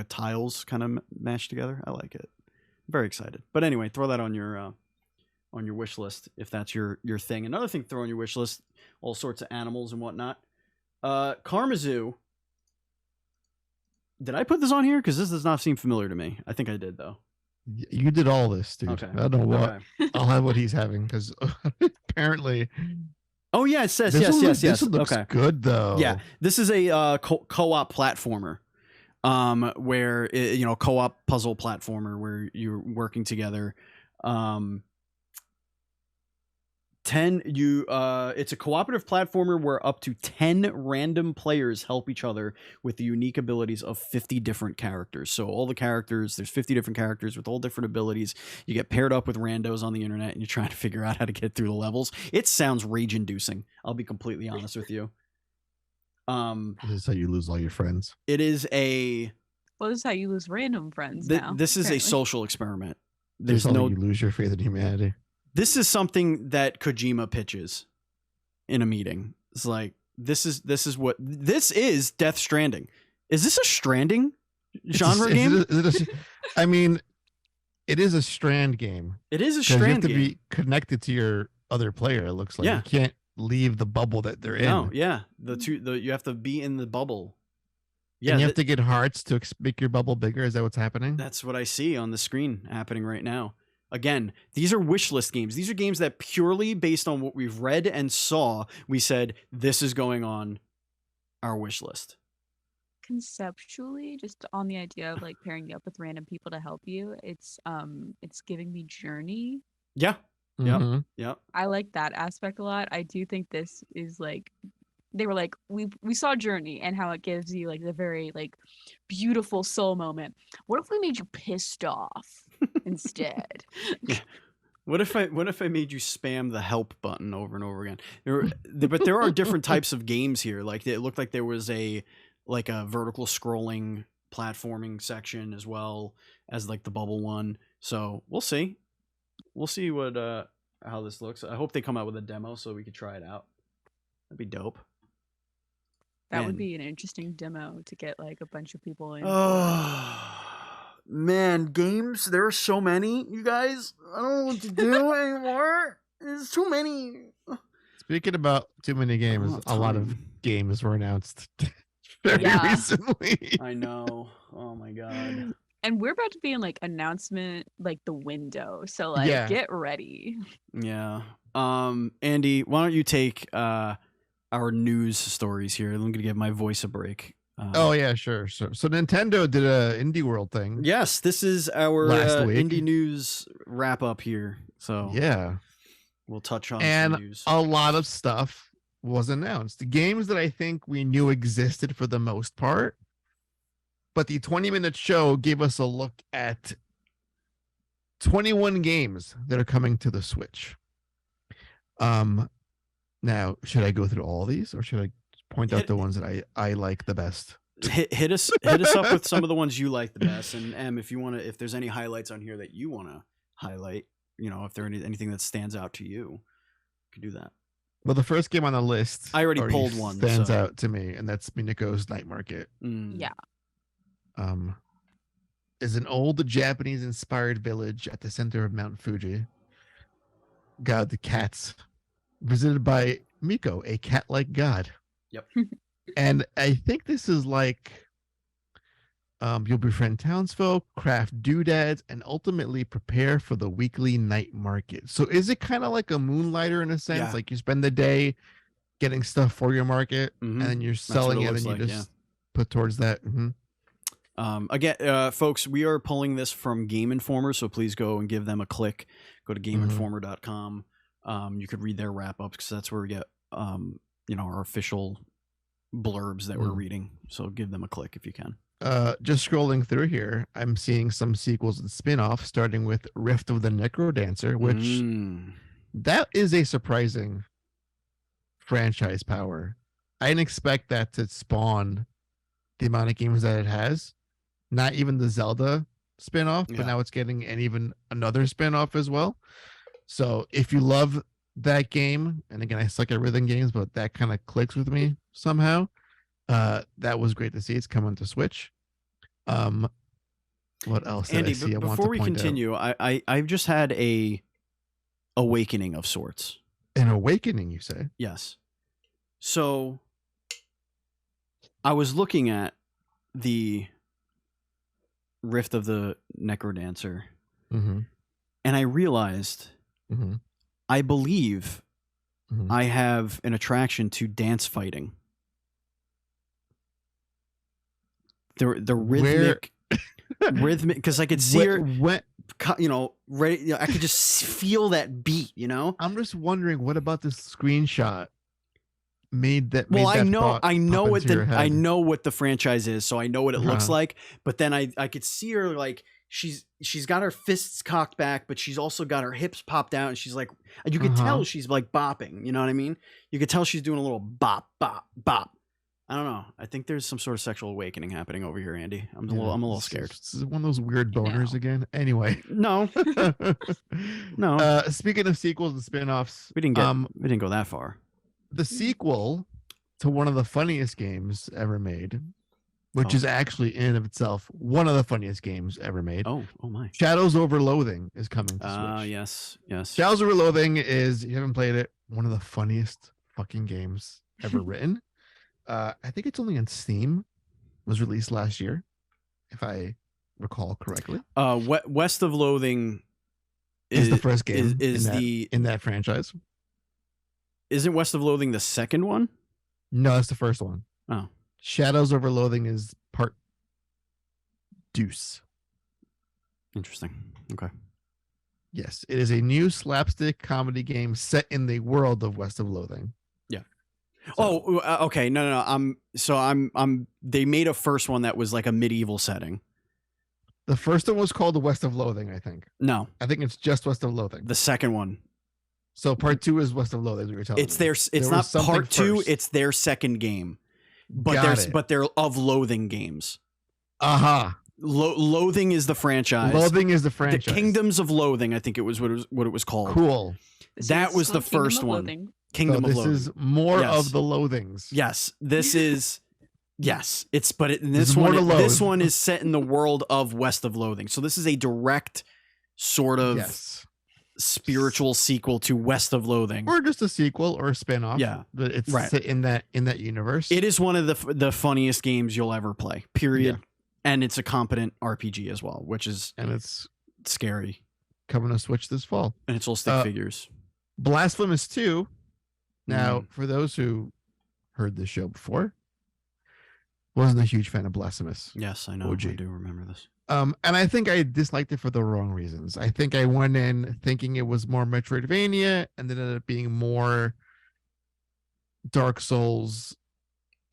tiles kind of mash together. I like it. I'm very excited. But anyway, throw that on your wish list if that's your thing. Another thing to throw on your wish list, all sorts of animals and whatnot. Karmazoo. Did I put this on here? Because this does not seem familiar to me. I think I did, though. You did all this, dude. Okay. I don't know what. Okay. I'll have what he's having, because apparently... Oh, yeah, it says yes. This looks good, though. Yeah, this is a co-op platformer. Where co-op puzzle platformer where you're working together. It's a cooperative platformer where up to 10 random players help each other with the unique abilities of 50 different characters. So all the characters, there's 50 different characters with all different abilities. You get paired up with randos on the internet and you're trying to figure out how to get through the levels. It sounds rage-inducing. I'll be completely honest with you. This is how you lose all your friends. It is a... Well, this is how you lose random friends now. This is a social experiment. There's no... You lose your faith in humanity. This is something that Kojima pitches in a meeting. It's like, this is Death Stranding. Is this a Stranding genre game? I mean, it is a Strand game. It is a Strand game. You have to be connected to your other player, it looks like. Yeah. You can't leave the bubble that they're in. No, yeah. You have to be in the bubble. Yeah, and you have to get hearts to make your bubble bigger. Is that what's happening? That's what I see on the screen happening right now. again, these are wish list games. These are games that purely based on what we've read and saw, we said this is going on our wish list. Conceptually, just on the idea of like pairing you up with random people to help you, it's giving me Journey. Yeah. Yep. Mhm. Yep. I like that aspect a lot. I do think this is like, they were like, we saw Journey and how it gives you like the very like beautiful soul moment. What if we made you pissed off instead? Yeah. What if I made you spam the help button over and over again? But there are different types of games here. Like it looked like there was a vertical scrolling platforming section as well as like the bubble one. So we'll see. We'll see what how this looks. I hope they come out with a demo so we could try it out. That'd be dope. That would Man. be an interesting demo to get like a bunch of people in. Oh man, games. There are so many, you guys. I don't know what to do anymore. There's too many. Speaking about too many games, a lot of games were announced very recently. I know. Oh my god. And we're about to be in like announcement, like the window. So like get ready. Yeah. Andy, why don't you take our news stories here? I'm gonna give my voice a break. Oh yeah, sure. So Nintendo did a Indie World thing. Yes, this is our Last week. indie news wrap up here. So yeah, we'll touch on and some news. a lot of stuff was announced. The games that I think we knew existed for the most part, but the 20-minute show gave us a look at 21 games that are coming to the Switch. Now, should I go through all these, or should I point out the ones that I like the best? Hit us up with some of the ones you like the best, and if there's any highlights on here that you want to highlight, if there anything that stands out to you, you can do that. Well, the first game on the list I already pulled one stands out to me, and that's Mineko's Night Market. Yeah. Is an old Japanese-inspired village at the center of Mount Fuji. God, the cats, visited by Miko, a cat-like god. Yep. And I think this is like you'll befriend townsfolk, craft doodads, and ultimately prepare for the weekly night market. So is it kind of like a Moonlighter in a sense? Yeah. Like you spend the day getting stuff for your market, Mhm. and then you're selling it, and then you just put towards that. Again, folks, we are pulling this from Game Informer, so please go and give them a click. Go to GameInformer.com. You could read their wrap ups because that's where we get our official blurbs that we're reading. So give them a click if you can. Just scrolling through here, I'm seeing some sequels and spin-offs, starting with Rift of the Necrodancer, which that is a surprising franchise power. I didn't expect that to spawn the amount of games that it has. Not even the Zelda spin-off, but now it's getting even another spin-off as well. So if you love that game, and again, I suck at rhythm games, but that kind of clicks with me somehow. That was great to see. It's coming to Switch. What else did Andy, I see? before we continue, I've just had a awakening of sorts. An awakening, you say? Yes. So I was looking at the Rift of the Necrodancer, and I realized I believe I have an attraction to dance fighting. The rhythmic, because I could see her, ready. I could just feel that beat. I'm just wondering, what about this screenshot made that? Well, I know what the franchise is, so I know what it looks like. But then I could see her like she's got her fists cocked back, but she's also got her hips popped out, and she's like, you could tell she's like bopping. You know what I mean? You could tell she's doing a little bop, bop, bop. I don't know. I think there's some sort of sexual awakening happening over here, Andy. I'm a little scared. This is one of those weird boners again. Anyway, no. Speaking of sequels and spin-offs, we didn't go that far. The sequel to one of the funniest games ever made, which is actually in and of itself one of the funniest games ever made. Oh my! Shadows Over Loathing is coming to Switch. Yes. Shadows Over Loathing is, if you haven't played it, one of the funniest fucking games ever written. I think it's only on Steam. It was released last year, if I recall correctly. West of Loathing is the first game is in that franchise. Isn't West of Loathing the second one? No, it's the first one. Oh, Shadows Over Loathing is part deuce. interesting. Okay. Yes, it is a new slapstick comedy game set in the world of West of Loathing. Yeah. So, Okay. No. They made a first one that was like a medieval setting. the first one was called the West of Loathing, I think. No, I think it's just West of Loathing. the second one. So part 2 is West of Loathing, is what you're telling It's me. their. It's not something part 2. first. It's their second game. But Got there's it. but they're of Loathing games. Aha. Loathing is the franchise. Loathing is the The franchise. Kingdoms of Loathing, I think it was what it was called. Cool. That was the called Kingdom first of one. Loathing. Kingdom So of this Loathing. is more Yes. of the Loathings. Yes, this is. Yes, it's but There's this more one. to loathe. This one is set in the world of West of Loathing. So this is a direct sort of Yes. spiritual sequel to West of Loathing. Or just a sequel or a spin-off. Yeah. But it's Right. set in that universe. It is one of the funniest games you'll ever play. Period. And it's a competent RPG as well, which is and it's scary. coming to Switch this fall. And it's all stick figures. Blasphemous 2. Now, Mm. for those who heard this show before, wasn't a huge fan of Blasphemous. Yes, I know. OG. I do remember this. And I think I disliked it for the wrong reasons. I think I went in thinking it was more Metroidvania and then ended up being more Dark Souls,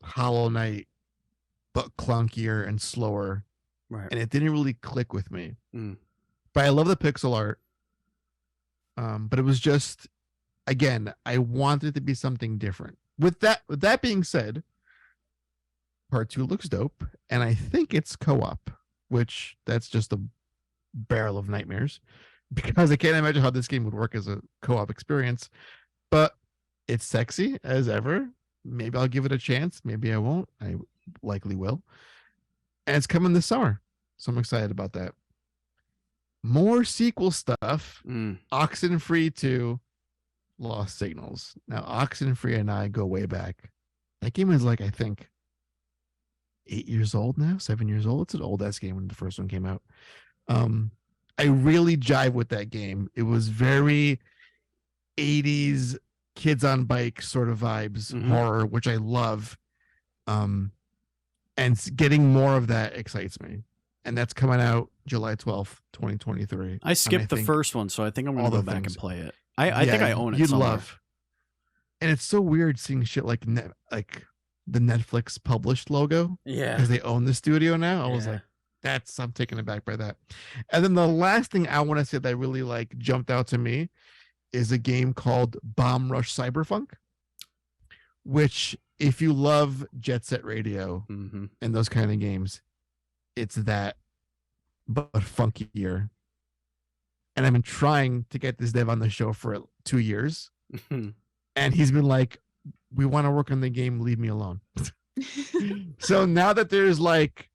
Hollow Knight, but clunkier and slower. Right. And it didn't really click with me. Mm. But I love the pixel art. But it was just, again, I wanted it to be something different. With that being said, part 2 looks dope, and I think it's co-op, which that's just a barrel of nightmares because I can't imagine how this game would work as a co-op experience. But it's sexy as ever. Maybe I'll give it a chance. Maybe I won't. I likely will. And it's coming this summer, so I'm excited about that. More sequel stuff. Mm. Oxenfree 2, Lost Signals. Now, Oxenfree and I go way back. That game is like, I think, 8 years old now, 7 years old. It's an old ass game when the first one came out. I really jive with that game. It was very 80s kids on bike sort of vibes, Mhm. horror, which I love. And getting more of that excites me. And that's coming out July 12th, 2023. I skipped the think first one, so I think I'm going all to go the back things- and play it. I think I own it You'd somewhere. love. And it's so weird seeing shit like the Netflix published logo Yeah. because they own the studio now. I was Yeah. like, I'm taken aback by that. And then the last thing I want to say that really like jumped out to me is a game called Bomb Rush Cyberpunk, which if you love Jet Set Radio Mm-hmm. and those kind of games, it's that, but funkier. And I've been trying to get this dev on the show for 2 years. And he's been like, we want to work on the game, leave me alone. So now that there's like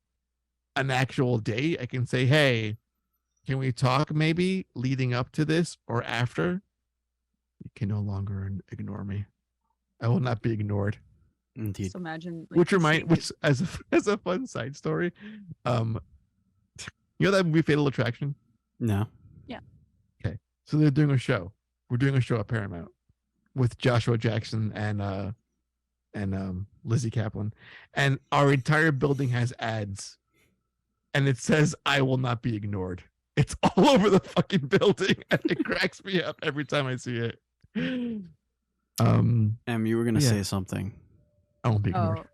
an actual date, I can say, hey, can we talk maybe leading up to this or after? You can no longer ignore me. I will not be ignored. Indeed. So imagine, Which as a fun side story, you know that movie Fatal Attraction? No. So they're doing a show. We're doing a show at Paramount with Joshua Jackson and Lizzie Kaplan, and our entire building has ads, and it says "I will not be ignored." It's all over the fucking building, and it cracks me up every time I see it. You were going to Yeah. say something. I won't be ignored. Oh,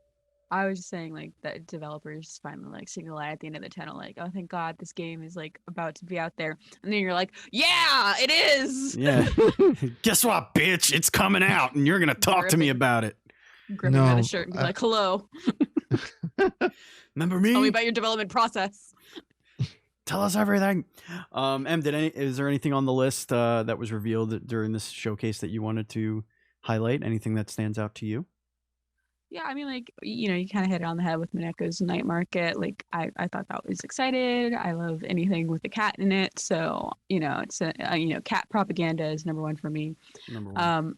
I was just saying like that developers finally like seeing the light at the end of the tunnel. Like, oh, thank God this game is like about to be out there. And then you're like, yeah, it is. Yeah. Guess what, bitch? It's coming out, and you're going to talk to me Gripping. about it. Grip him by No, the shirt and be like, hello. Remember me? Tell me about your development process. Tell us everything. Is there anything on the list that was revealed during this showcase that you wanted to highlight? Anything that stands out to you? Yeah, I mean, like, you know, you kind of hit it on the head with Mineko's Night Market. Like, I thought that was excited. I love anything with a cat in it. So, you know, it's cat propaganda is number one for me. Number one.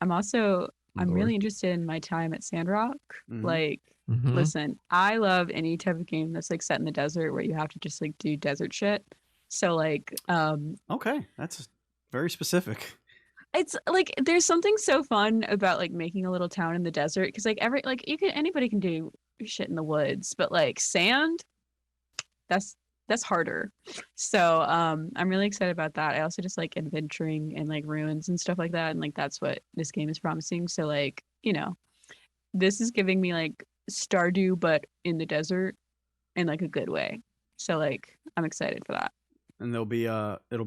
I'm Lord. really interested in my time at Sandrock. Mhm. Like, Mhm. listen, I love any type of game that's like set in the desert where you have to just like do desert shit. So like, Okay, that's Very specific. It's like there's something so fun about like making a little town in the desert because like anybody can do shit in the woods, but like sand, that's harder. So I'm really excited about that. I also just like adventuring and like ruins and stuff like that, and like that's what this game is promising. So like, this is giving me like Stardew but in the desert in like a good way. So like I'm excited for that. And it'll be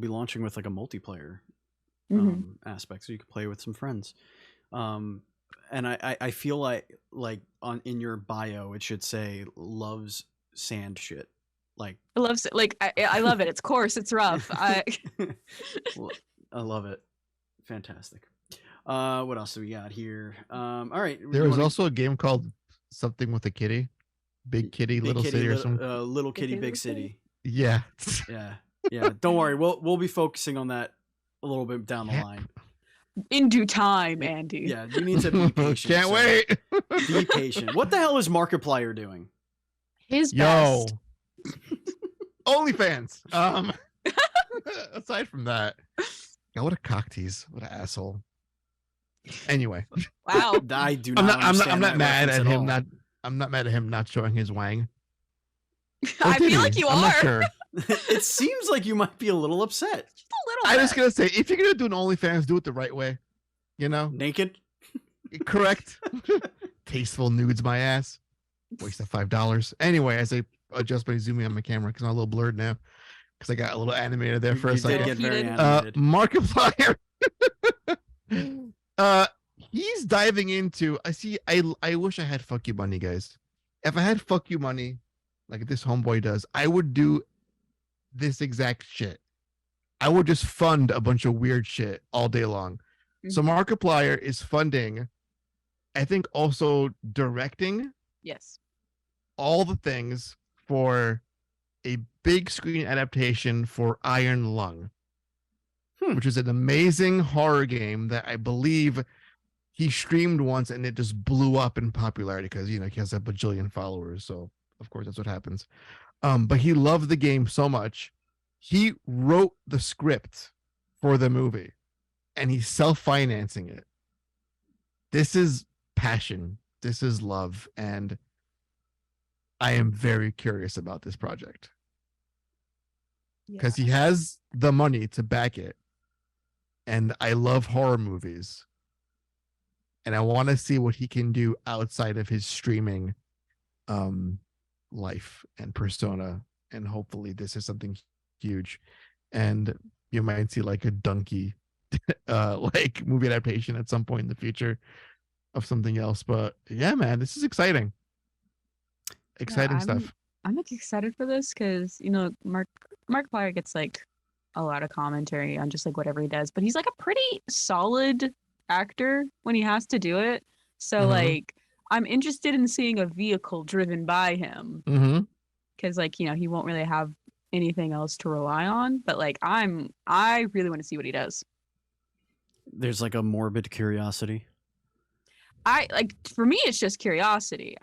launching with like a multiplayer aspect, so you can play with some friends. And I feel like in your bio it should say loves sand shit. Like I love it. Like I love it. It's coarse. It's rough. I love it. Fantastic. What else do we got here? All right. There was also a game called something with a kitty, Big Kitty, Little City, or something. Little Kitty, Big City. Yeah. Yeah. Don't worry. We'll be focusing on that a little bit down the line. In due time, Andy. Yeah. You need to be patient. Can't wait. Be patient. What the hell is Markiplier doing? His best. OnlyFans. Aside from that, God, what a cock tease. What an asshole. Anyway. Wow. I do not. I'm not mad at him. All. I'm not mad at him not showing his wang. I feel like you I'm are. not sure. It seems like you might be a little upset. Just a little I bit. was gonna say, if you're gonna do an OnlyFans, do it the right way. Naked. Correct. Tasteful nudes, my ass. Waste of $5. Anyway, as I adjust my zooming on my camera because I'm a little blurred now because I got a little animated there for a You did second. get very animated. Markiplier. He's diving into. I wish I had fuck you money, guys. If I had fuck you money, like this homeboy does, I would do this exact shit. I would just fund a bunch of weird shit all day long. So Markiplier is funding, I think also directing. Yes. All the things for a big screen adaptation for Iron Lung, which is an amazing horror game that I believe he streamed once and it just blew up in popularity because, he has a bajillion followers. So, of course, that's what happens. But he loved the game so much. He wrote the script for the movie and he's self-financing it. This is passion. This is love. And I am very curious about this project because he has the money to back it. And I love horror movies. And I want to see what he can do outside of his streaming life and persona. And hopefully this is something huge. And you might see like a donkey like movie adaptation at some point in the future of something else. But yeah, man, this is exciting. Exciting stuff. I'm excited for this because Markiplier gets like a lot of commentary on just like whatever he does, but he's like a pretty solid actor when he has to do it. So like I'm interested in seeing a vehicle driven by him because like he won't really have anything else to rely on. But like I really want to see what he does. There's like a morbid curiosity. For me it's just curiosity.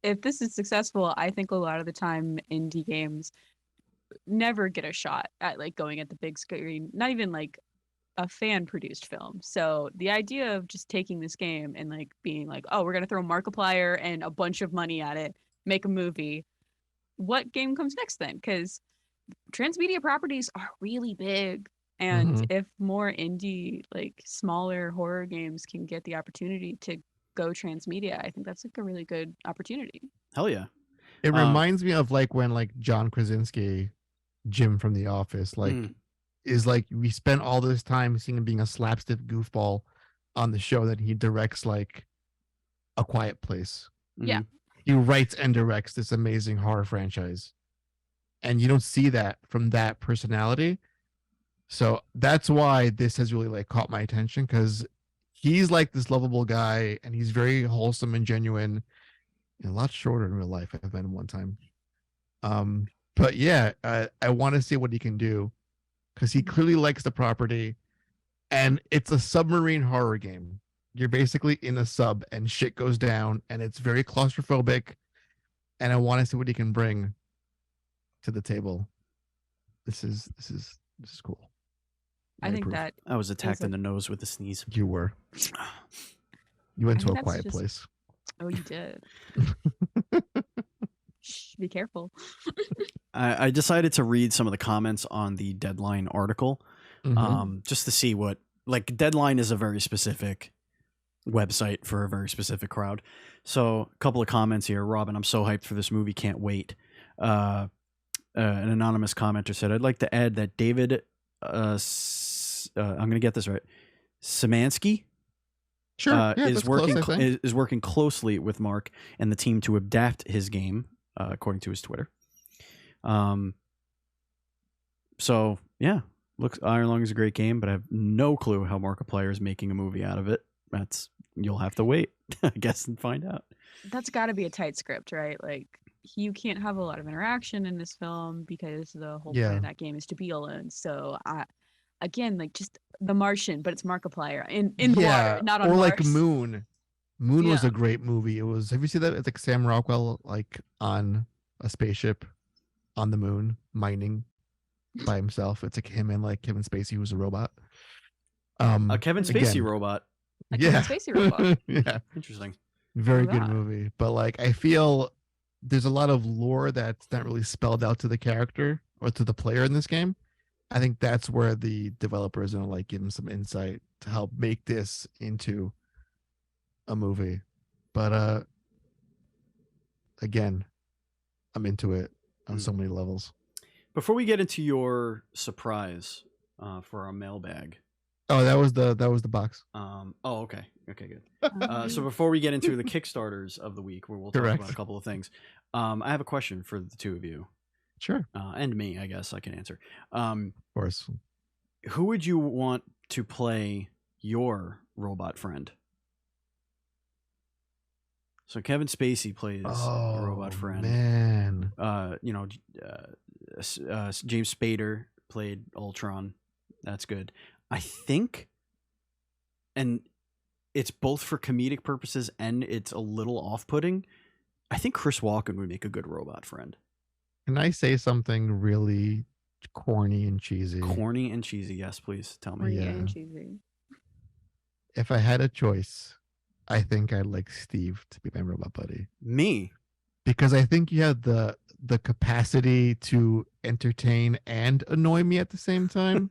If this is successful, I think a lot of the time indie games never get a shot at like going at the big screen, not even like a fan produced film. So the idea of just taking this game and like being like, oh, we're going to throw Markiplier and a bunch of money at it, make a movie. What game comes next then? Because transmedia properties are really big. And if more indie, like smaller horror games can get the opportunity to go transmedia, I think that's like a really good opportunity. Hell yeah. It reminds me of like when like John Krasinski, Jim from The Office, like is like we spent all this time seeing him being a slapstick goofball on the show that he directs like A Quiet Place. Yeah. He writes and directs this amazing horror franchise. And you don't see that from that personality. So that's why this has really like caught my attention because he's like this lovable guy and he's very wholesome and genuine and a lot shorter in real life. I've met him one time. But yeah, I want to see what he can do because he clearly likes the property and it's a submarine horror game. You're basically in a sub and shit goes down and it's very claustrophobic. And I want to see what he can bring to the table. This is This is cool. I think that I was attacked in the nose with a sneeze. You were. You went I to a think that's quiet just- place. Oh, you did. Shh, be careful. I decided to read some of the comments on the Deadline article, just to see what, like, Deadline is a very specific website for a very specific crowd. So a couple of comments here. Robin, I'm so hyped for this movie. Can't wait. An anonymous commenter said, I'd like to add that David, I'm going to get this right, Szymanski Sure. Yeah, is that's close, working I think. is working closely with Mark and the team to adapt his game, according to his Twitter. So yeah, looks Iron Lung is a great game, but I have no clue how Markiplier is making a movie out of it. You'll have to wait, I guess, and find out. That's got to be a tight script, right? Like, you can't have a lot of interaction in this film because the whole point of that game is to be alone. So, again, like, just The Martian, but it's Markiplier in the water, not on or Mars. like Moon. Moon was Yeah. a great movie. It was. Have you seen that? It's like Sam Rockwell, like on a spaceship on the moon mining by himself. It's like him and like Kevin Spacey, who's a robot. A Kevin Spacey again, robot. Like yeah, a Spacey robot. yeah, Interesting. very good that. movie. But like, I feel there's a lot of lore that's not really spelled out to the character or to the player in this game. I think that's where the developer is gonna like give him some insight to help make this into a movie. But again, I'm into it on so many levels. Before we get into your surprise for our mailbag. Oh, that was the box. Okay, good. So before we get into the Kickstarters of the week, where we'll talk about a couple of things, I have a question for the two of you. Sure. And me, I guess I can answer. Of course. Who would you want to play your robot friend? So Kevin Spacey plays your robot friend. Man. James Spader played Ultron. That's good. I think, and it's both for comedic purposes and it's a little off-putting, I think Chris Walken would make a good robot friend. Can I say something really corny and cheesy? Corny and cheesy, yes, please tell me. Yeah. And cheesy. If I had a choice, I think I'd like Steve to be my robot buddy. Me? Because I think you have the capacity to entertain and annoy me at the same time.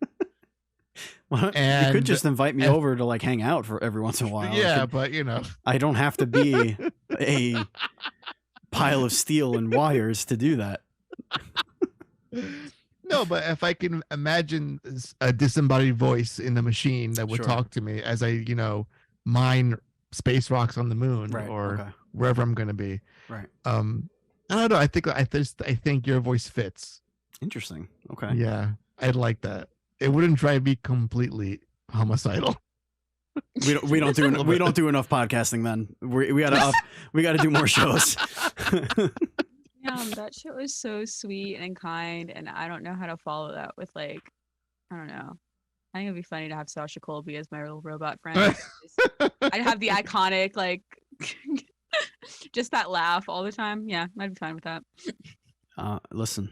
Well, you And could just invite me over to like hang out for every once in a while. Yeah, but you know, I don't have to be a pile of steel and wires to do that. no, but if I can imagine a disembodied voice in the machine that would Sure. talk to me as I, mine space rocks on the moon or wherever I'm going to be. Right. I don't know. I think your voice fits. Interesting. Okay. Yeah, I'd like that. It wouldn't drive me completely homicidal. We don't do enough podcasting then. We gotta do more shows. Yeah, that shit was so sweet and kind, and I don't know how to follow that with I don't know. I think it'd be funny to have Sasha Colby as my little robot friend. I'd have the iconic just that laugh all the time. Yeah, I'd be fine with that. Listen,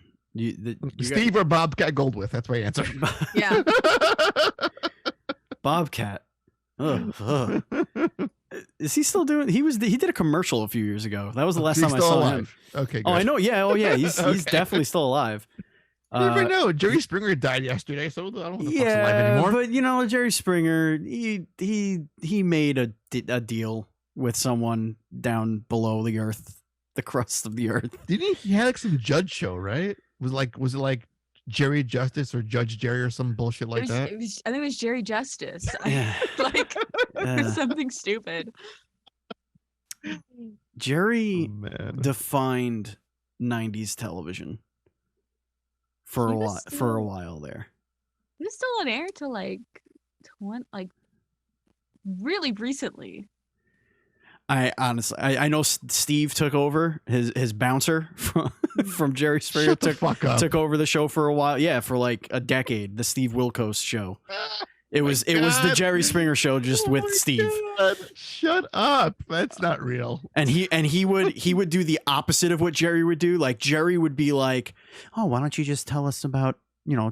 Steve or Bobcat Goldthwait. That's my answer. Yeah. Bobcat. Ugh. Is he still doing? He did a commercial a few years ago. That was the last time I saw him. Okay. Good. Oh, I know. Yeah. Oh, yeah. He's definitely still alive. You never know. Jerry Springer died yesterday, so I don't know if he's alive Yeah, anymore. but Jerry Springer, he made a deal with someone down below the earth, the crust of the earth. Didn't he had like some judge show, right? Was it like Jerry Justice or Judge Jerry or some bullshit like that? I think it was Jerry Justice. Yeah. Something stupid. Jerry man. defined 90s television for He a was while still- for a while there. He was still on air till really recently. I honestly, I know Steve took over his bouncer from Jerry Springer. Shut the fuck up. Took over the show for a while. Yeah, for like a decade. The Steve Wilkos show. It was the Jerry Springer show just with Steve. God. Shut up. That's not real. And he would do the opposite of what Jerry would do. Like Jerry would be like, "Oh, why don't you just tell us about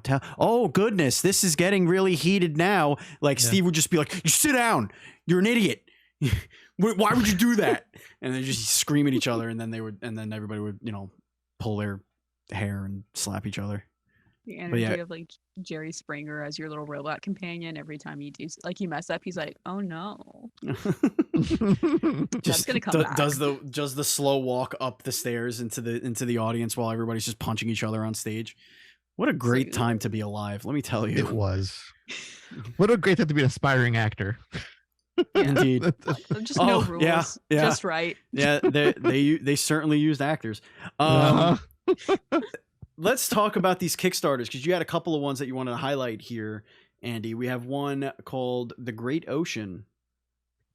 tell, oh goodness, this is getting really heated now. Like Yeah. Steve would just be like, you sit down, you're an idiot. Why would you do that? And they just scream at each other, and then everybody would, pull their hair and slap each other. The energy of like Jerry Springer as your little robot companion. Every time you do you mess up, he's like, "Oh no." That's gonna come back. Does the slow walk up the stairs into the audience while everybody's just punching each other on stage. What a great time to be alive, let me tell you. It was. What a great time to be an aspiring actor. Yeah. Indeed. Just no rules. Yeah. Just right. Yeah, they certainly used actors. Let's talk about these Kickstarters, because you had a couple of ones that you wanted to highlight here, Andy. We have one called The Great Ocean.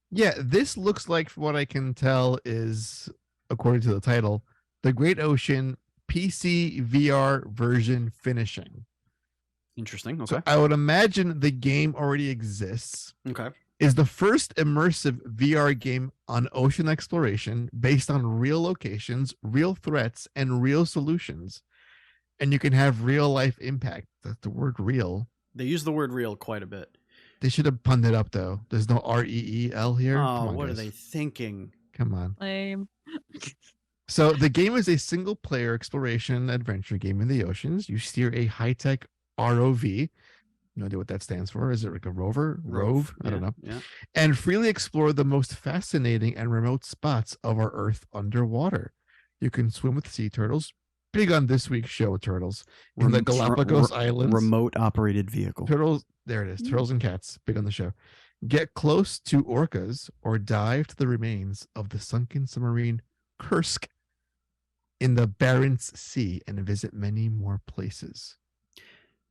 Yeah, this looks like, from what I can tell, is, according to the title, The Great Ocean PC VR version finishing. Interesting. Okay. So I would imagine the game already exists. Okay. Is the first immersive VR game on ocean exploration based on real locations, real threats, and real solutions. And you can have real life impact. That's the word real. They use the word real quite a bit. They should have punned it up, though. There's no REEL here. Oh, what are they thinking? Come on. Lame. So the game is a single player exploration adventure game in the oceans. You steer a high-tech ROV. No idea what that stands for. Is it like a rover? Rove? I don't know. Yeah. And freely explore the most fascinating and remote spots of our Earth underwater. You can swim with sea turtles. Big on this week's show, turtles. In the Galapagos Islands. Remote operated vehicle. Turtles. There it is. Turtles and cats. Big on the show. Get close to orcas or dive to the remains of the sunken submarine Kursk in the Barents Sea and visit many more places.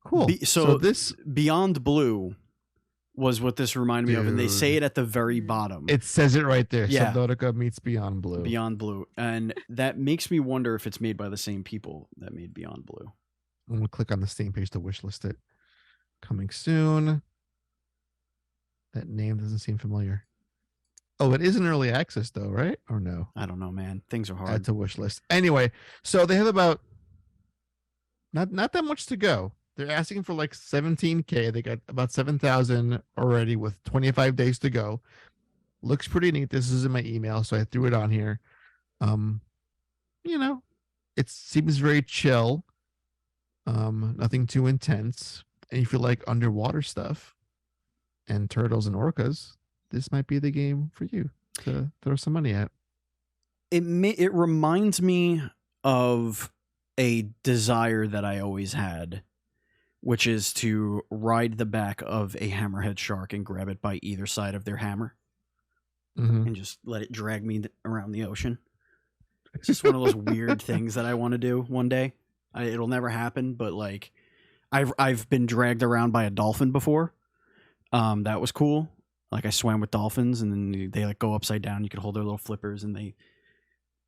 Cool. So this Beyond Blue was what this reminded me of, and they say it at the very bottom. It says it right there. Yeah. Subnautica meets Beyond Blue. Beyond Blue, and that makes me wonder if it's made by the same people that made Beyond Blue. I'm gonna click on the Steam page to wishlist it. Coming soon. That name doesn't seem familiar. Oh, it is an early access though, right? Or no? I don't know, man. Things are hard. Add to wish list. Anyway, so they have about not that much to go. They're asking for like 17K. They got about 7,000 already with 25 days to go. Looks pretty neat. This is in my email, so I threw it on here. It seems very chill. Nothing too intense. And if you like underwater stuff and turtles and orcas, this might be the game for you to throw some money at. It reminds me of a desire that I always had, which is to ride the back of a hammerhead shark and grab it by either side of their hammer and just let it drag me around the ocean. It's just one of those weird things that I want to do one day. It'll never happen, but like I've been dragged around by a dolphin before. That was cool. Like I swam with dolphins, and then they like go upside down. You could hold their little flippers, and they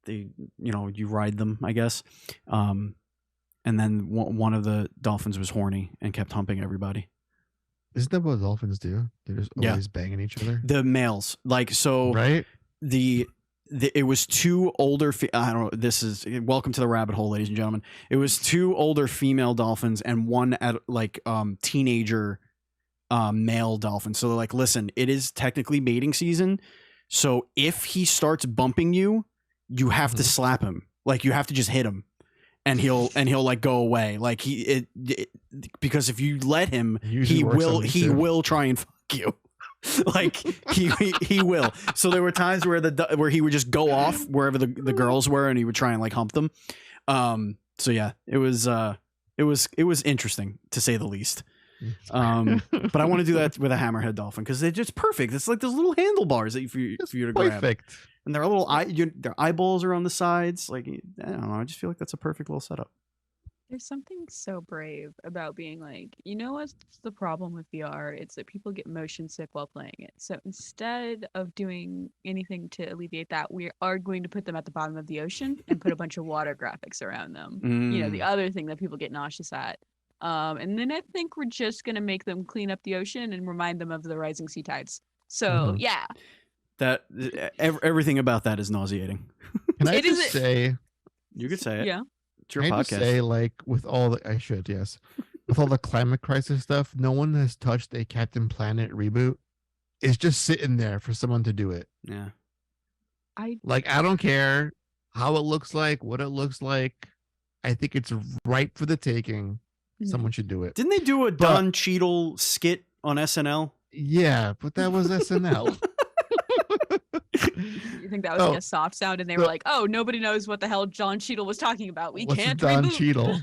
you ride them, I guess. And then one of the dolphins was horny and kept humping everybody. Isn't that what dolphins do? They're just always banging each other. The males, like, so, right? It was two older. I don't know. This is welcome to the rabbit hole, ladies and gentlemen. It was two older female dolphins and one teenager male dolphin. So they're like, listen, it is technically mating season. So if he starts bumping you, you have to slap him. Like you have to just hit him. And he'll like go away. Like because if you let him, he will try and fuck you. Like he will. So there were times where he would just go off wherever the girls were, and he would try and like hump them. So yeah, it was interesting to say the least. But I want to do that with a hammerhead dolphin because they're just perfect. It's like those little handlebars that for you to grab. Perfect. And their little their eyeballs are on the sides. Like, I don't know. I just feel like that's a perfect little setup. There's something so brave about being like, you know what's the problem with VR? It's that people get motion sick while playing it. So instead of doing anything to alleviate that, we are going to put them at the bottom of the ocean and put a bunch of water graphics around them. The other thing that people get nauseous at. And then I think we're just going to make them clean up the ocean and remind them of the rising sea tides. So, yeah. That everything about that is nauseating. Can I say? You could say it. Yeah. It's your Can I podcast. just say, like, with all the, I should, yes. with all the climate crisis stuff, no one has touched a Captain Planet reboot. It's just sitting there for someone to do it. Yeah. I I don't care how it looks like, what it looks like. I think it's ripe for the taking. Someone should do it. Didn't they do a Don Cheadle skit on SNL? Yeah, but that was SNL. You think that was like a soft sound, and they were like, "Oh, nobody knows what the hell John Cheadle was talking about. We can't Don reboot." Cheadle.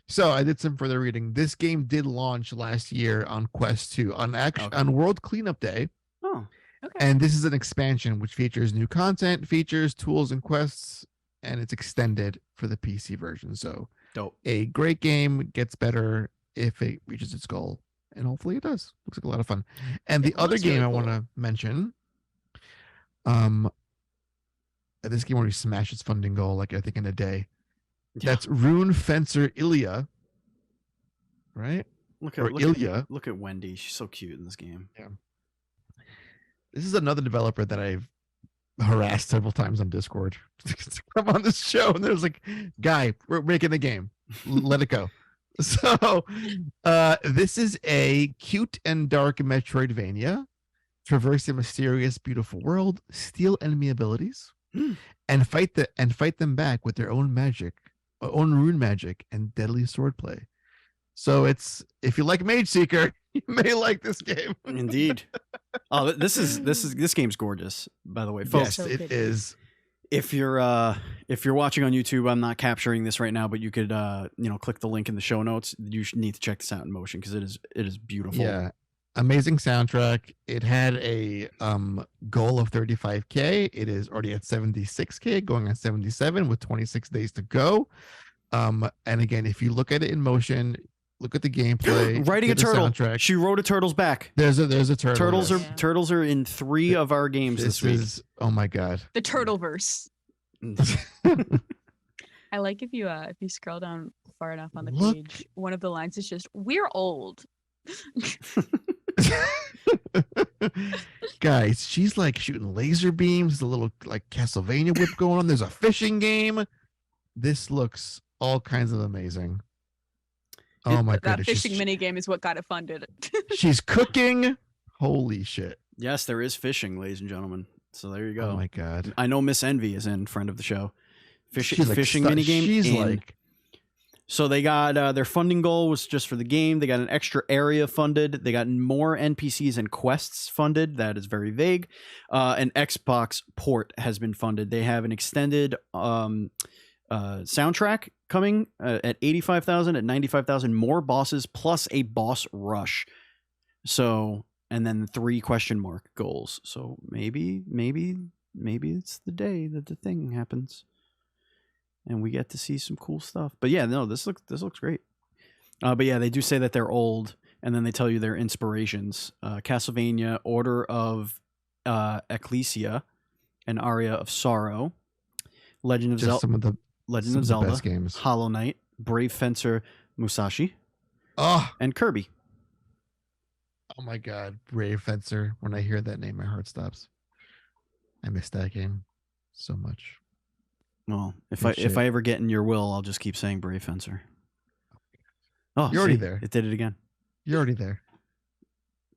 So I did some further reading. This game did launch last year on Quest 2 on World Cleanup Day. Oh, okay. And this is an expansion which features new content, features, tools, and quests, and it's extended for the PC version. So dope. A great game gets better if it reaches its goal, and hopefully it does. Looks like a lot of fun. And the other game I want to mention, this game already smashed its funding goal, I think in a day. Yeah. That's Rune Fencer Ilya, right? Look at Wendy. She's so cute in this game. Yeah. This is another developer that I've harassed several times on Discord to come on this show, and there's like, guy, we're making the game. Let it go. So this is a cute and dark Metroidvania. Traverse a mysterious, beautiful world, steal enemy abilities, and fight them back with their own magic, own rune magic, and deadly swordplay. So if you like Mageseeker, you may like this game. Indeed. Oh, this game's gorgeous, by the way, folks. Yes, it is. If you're watching on YouTube, I'm not capturing this right now, but you could click the link in the show notes. You should need to check this out in motion because it is beautiful. Yeah. Amazing soundtrack. It had a goal of 35K. It is already at 76K, going on 77 with 26 days to go. And again, if you look at it in motion, look at the gameplay. Writing a turtle. Soundtrack. She wrote a turtle's back. There's a turtle. Turtles are in 3 of our games this week. Oh my god. The Turtleverse. I like if you scroll down far enough on the page, one of the lines is just, "We're old." Guys, she's like shooting laser beams, a little like Castlevania whip going on. There's a fishing game. This looks all kinds of amazing. Oh my goodness. That fishing mini game is what got it funded. She's cooking. Holy shit. Yes, there is fishing, ladies and gentlemen. So there you go. Oh my god. I know Miss Envy is in, friend of the show. Fishing like, mini game. She's like. So they got their funding goal was just for the game. They got an extra area funded. They got more NPCs and quests funded. That is very vague. An Xbox port has been funded. They have an extended soundtrack coming at 85,000, at 95,000, more bosses plus a boss rush. So, and then 3 question mark goals. So maybe it's the day that the thing happens. And we get to see some cool stuff. But yeah, no, this looks great. But yeah, they do say that they're old, and then they tell you their inspirations. Castlevania, Order of Ecclesia, and Aria of Sorrow, Legend of Zelda, best games. Hollow Knight, Brave Fencer Musashi, and Kirby. Oh my god, Brave Fencer. When I hear that name, my heart stops. I miss that game so much. Well, if I ever get in your will, I'll just keep saying Brave Fencer. Oh, you're already there. It did it again. You're already there.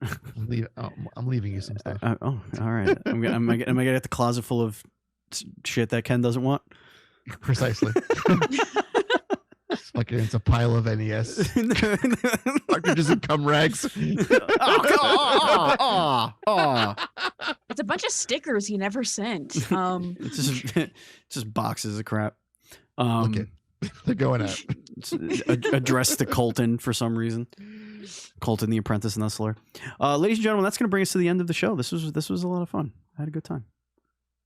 I'm leaving you some stuff. All right. Am I gonna get the closet full of shit that Ken doesn't want? Precisely. It's a pile of NES cartridges and cum rags. It's a bunch of stickers he never sent. It's just boxes of crap. Okay. They're going out. Addressed to Colton for some reason. Colton the Apprentice Nestler. Ladies and gentlemen, that's going to bring us to the end of the show. This was a lot of fun. I had a good time.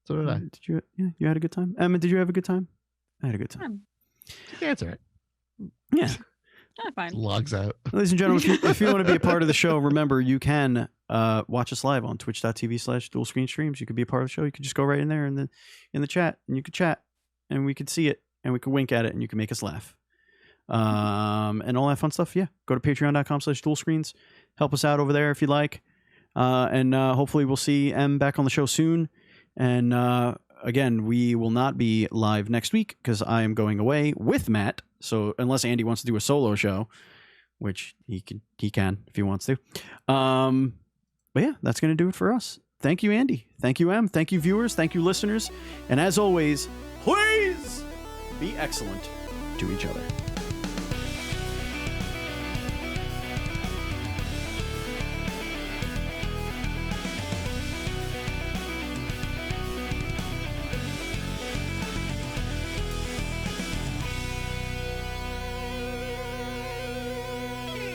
So did I. Did you? Yeah, you had a good time. Emma, did you have a good time? I had a good time. Yeah, it's all right. Yeah. Fine. Logs out. Ladies and gentlemen, if you want to be a part of the show, remember you can watch us live on twitch.tv/dual screen streams. You could be a part of the show. You could just go right in there in the chat, and you could chat, and we could see it, and we could wink at it, and you can make us laugh. And all that fun stuff. Yeah. Go to patreon.com/dual screens. Help us out over there if you'd like. And hopefully we'll see Em back on the show soon. And again, we will not be live next week because I am going away with Matt. So unless Andy wants to do a solo show, which he can if he wants to. But yeah, that's going to do it for us. Thank you, Andy. Thank you, Em. Thank you, viewers. Thank you, listeners. And as always, please be excellent to each other.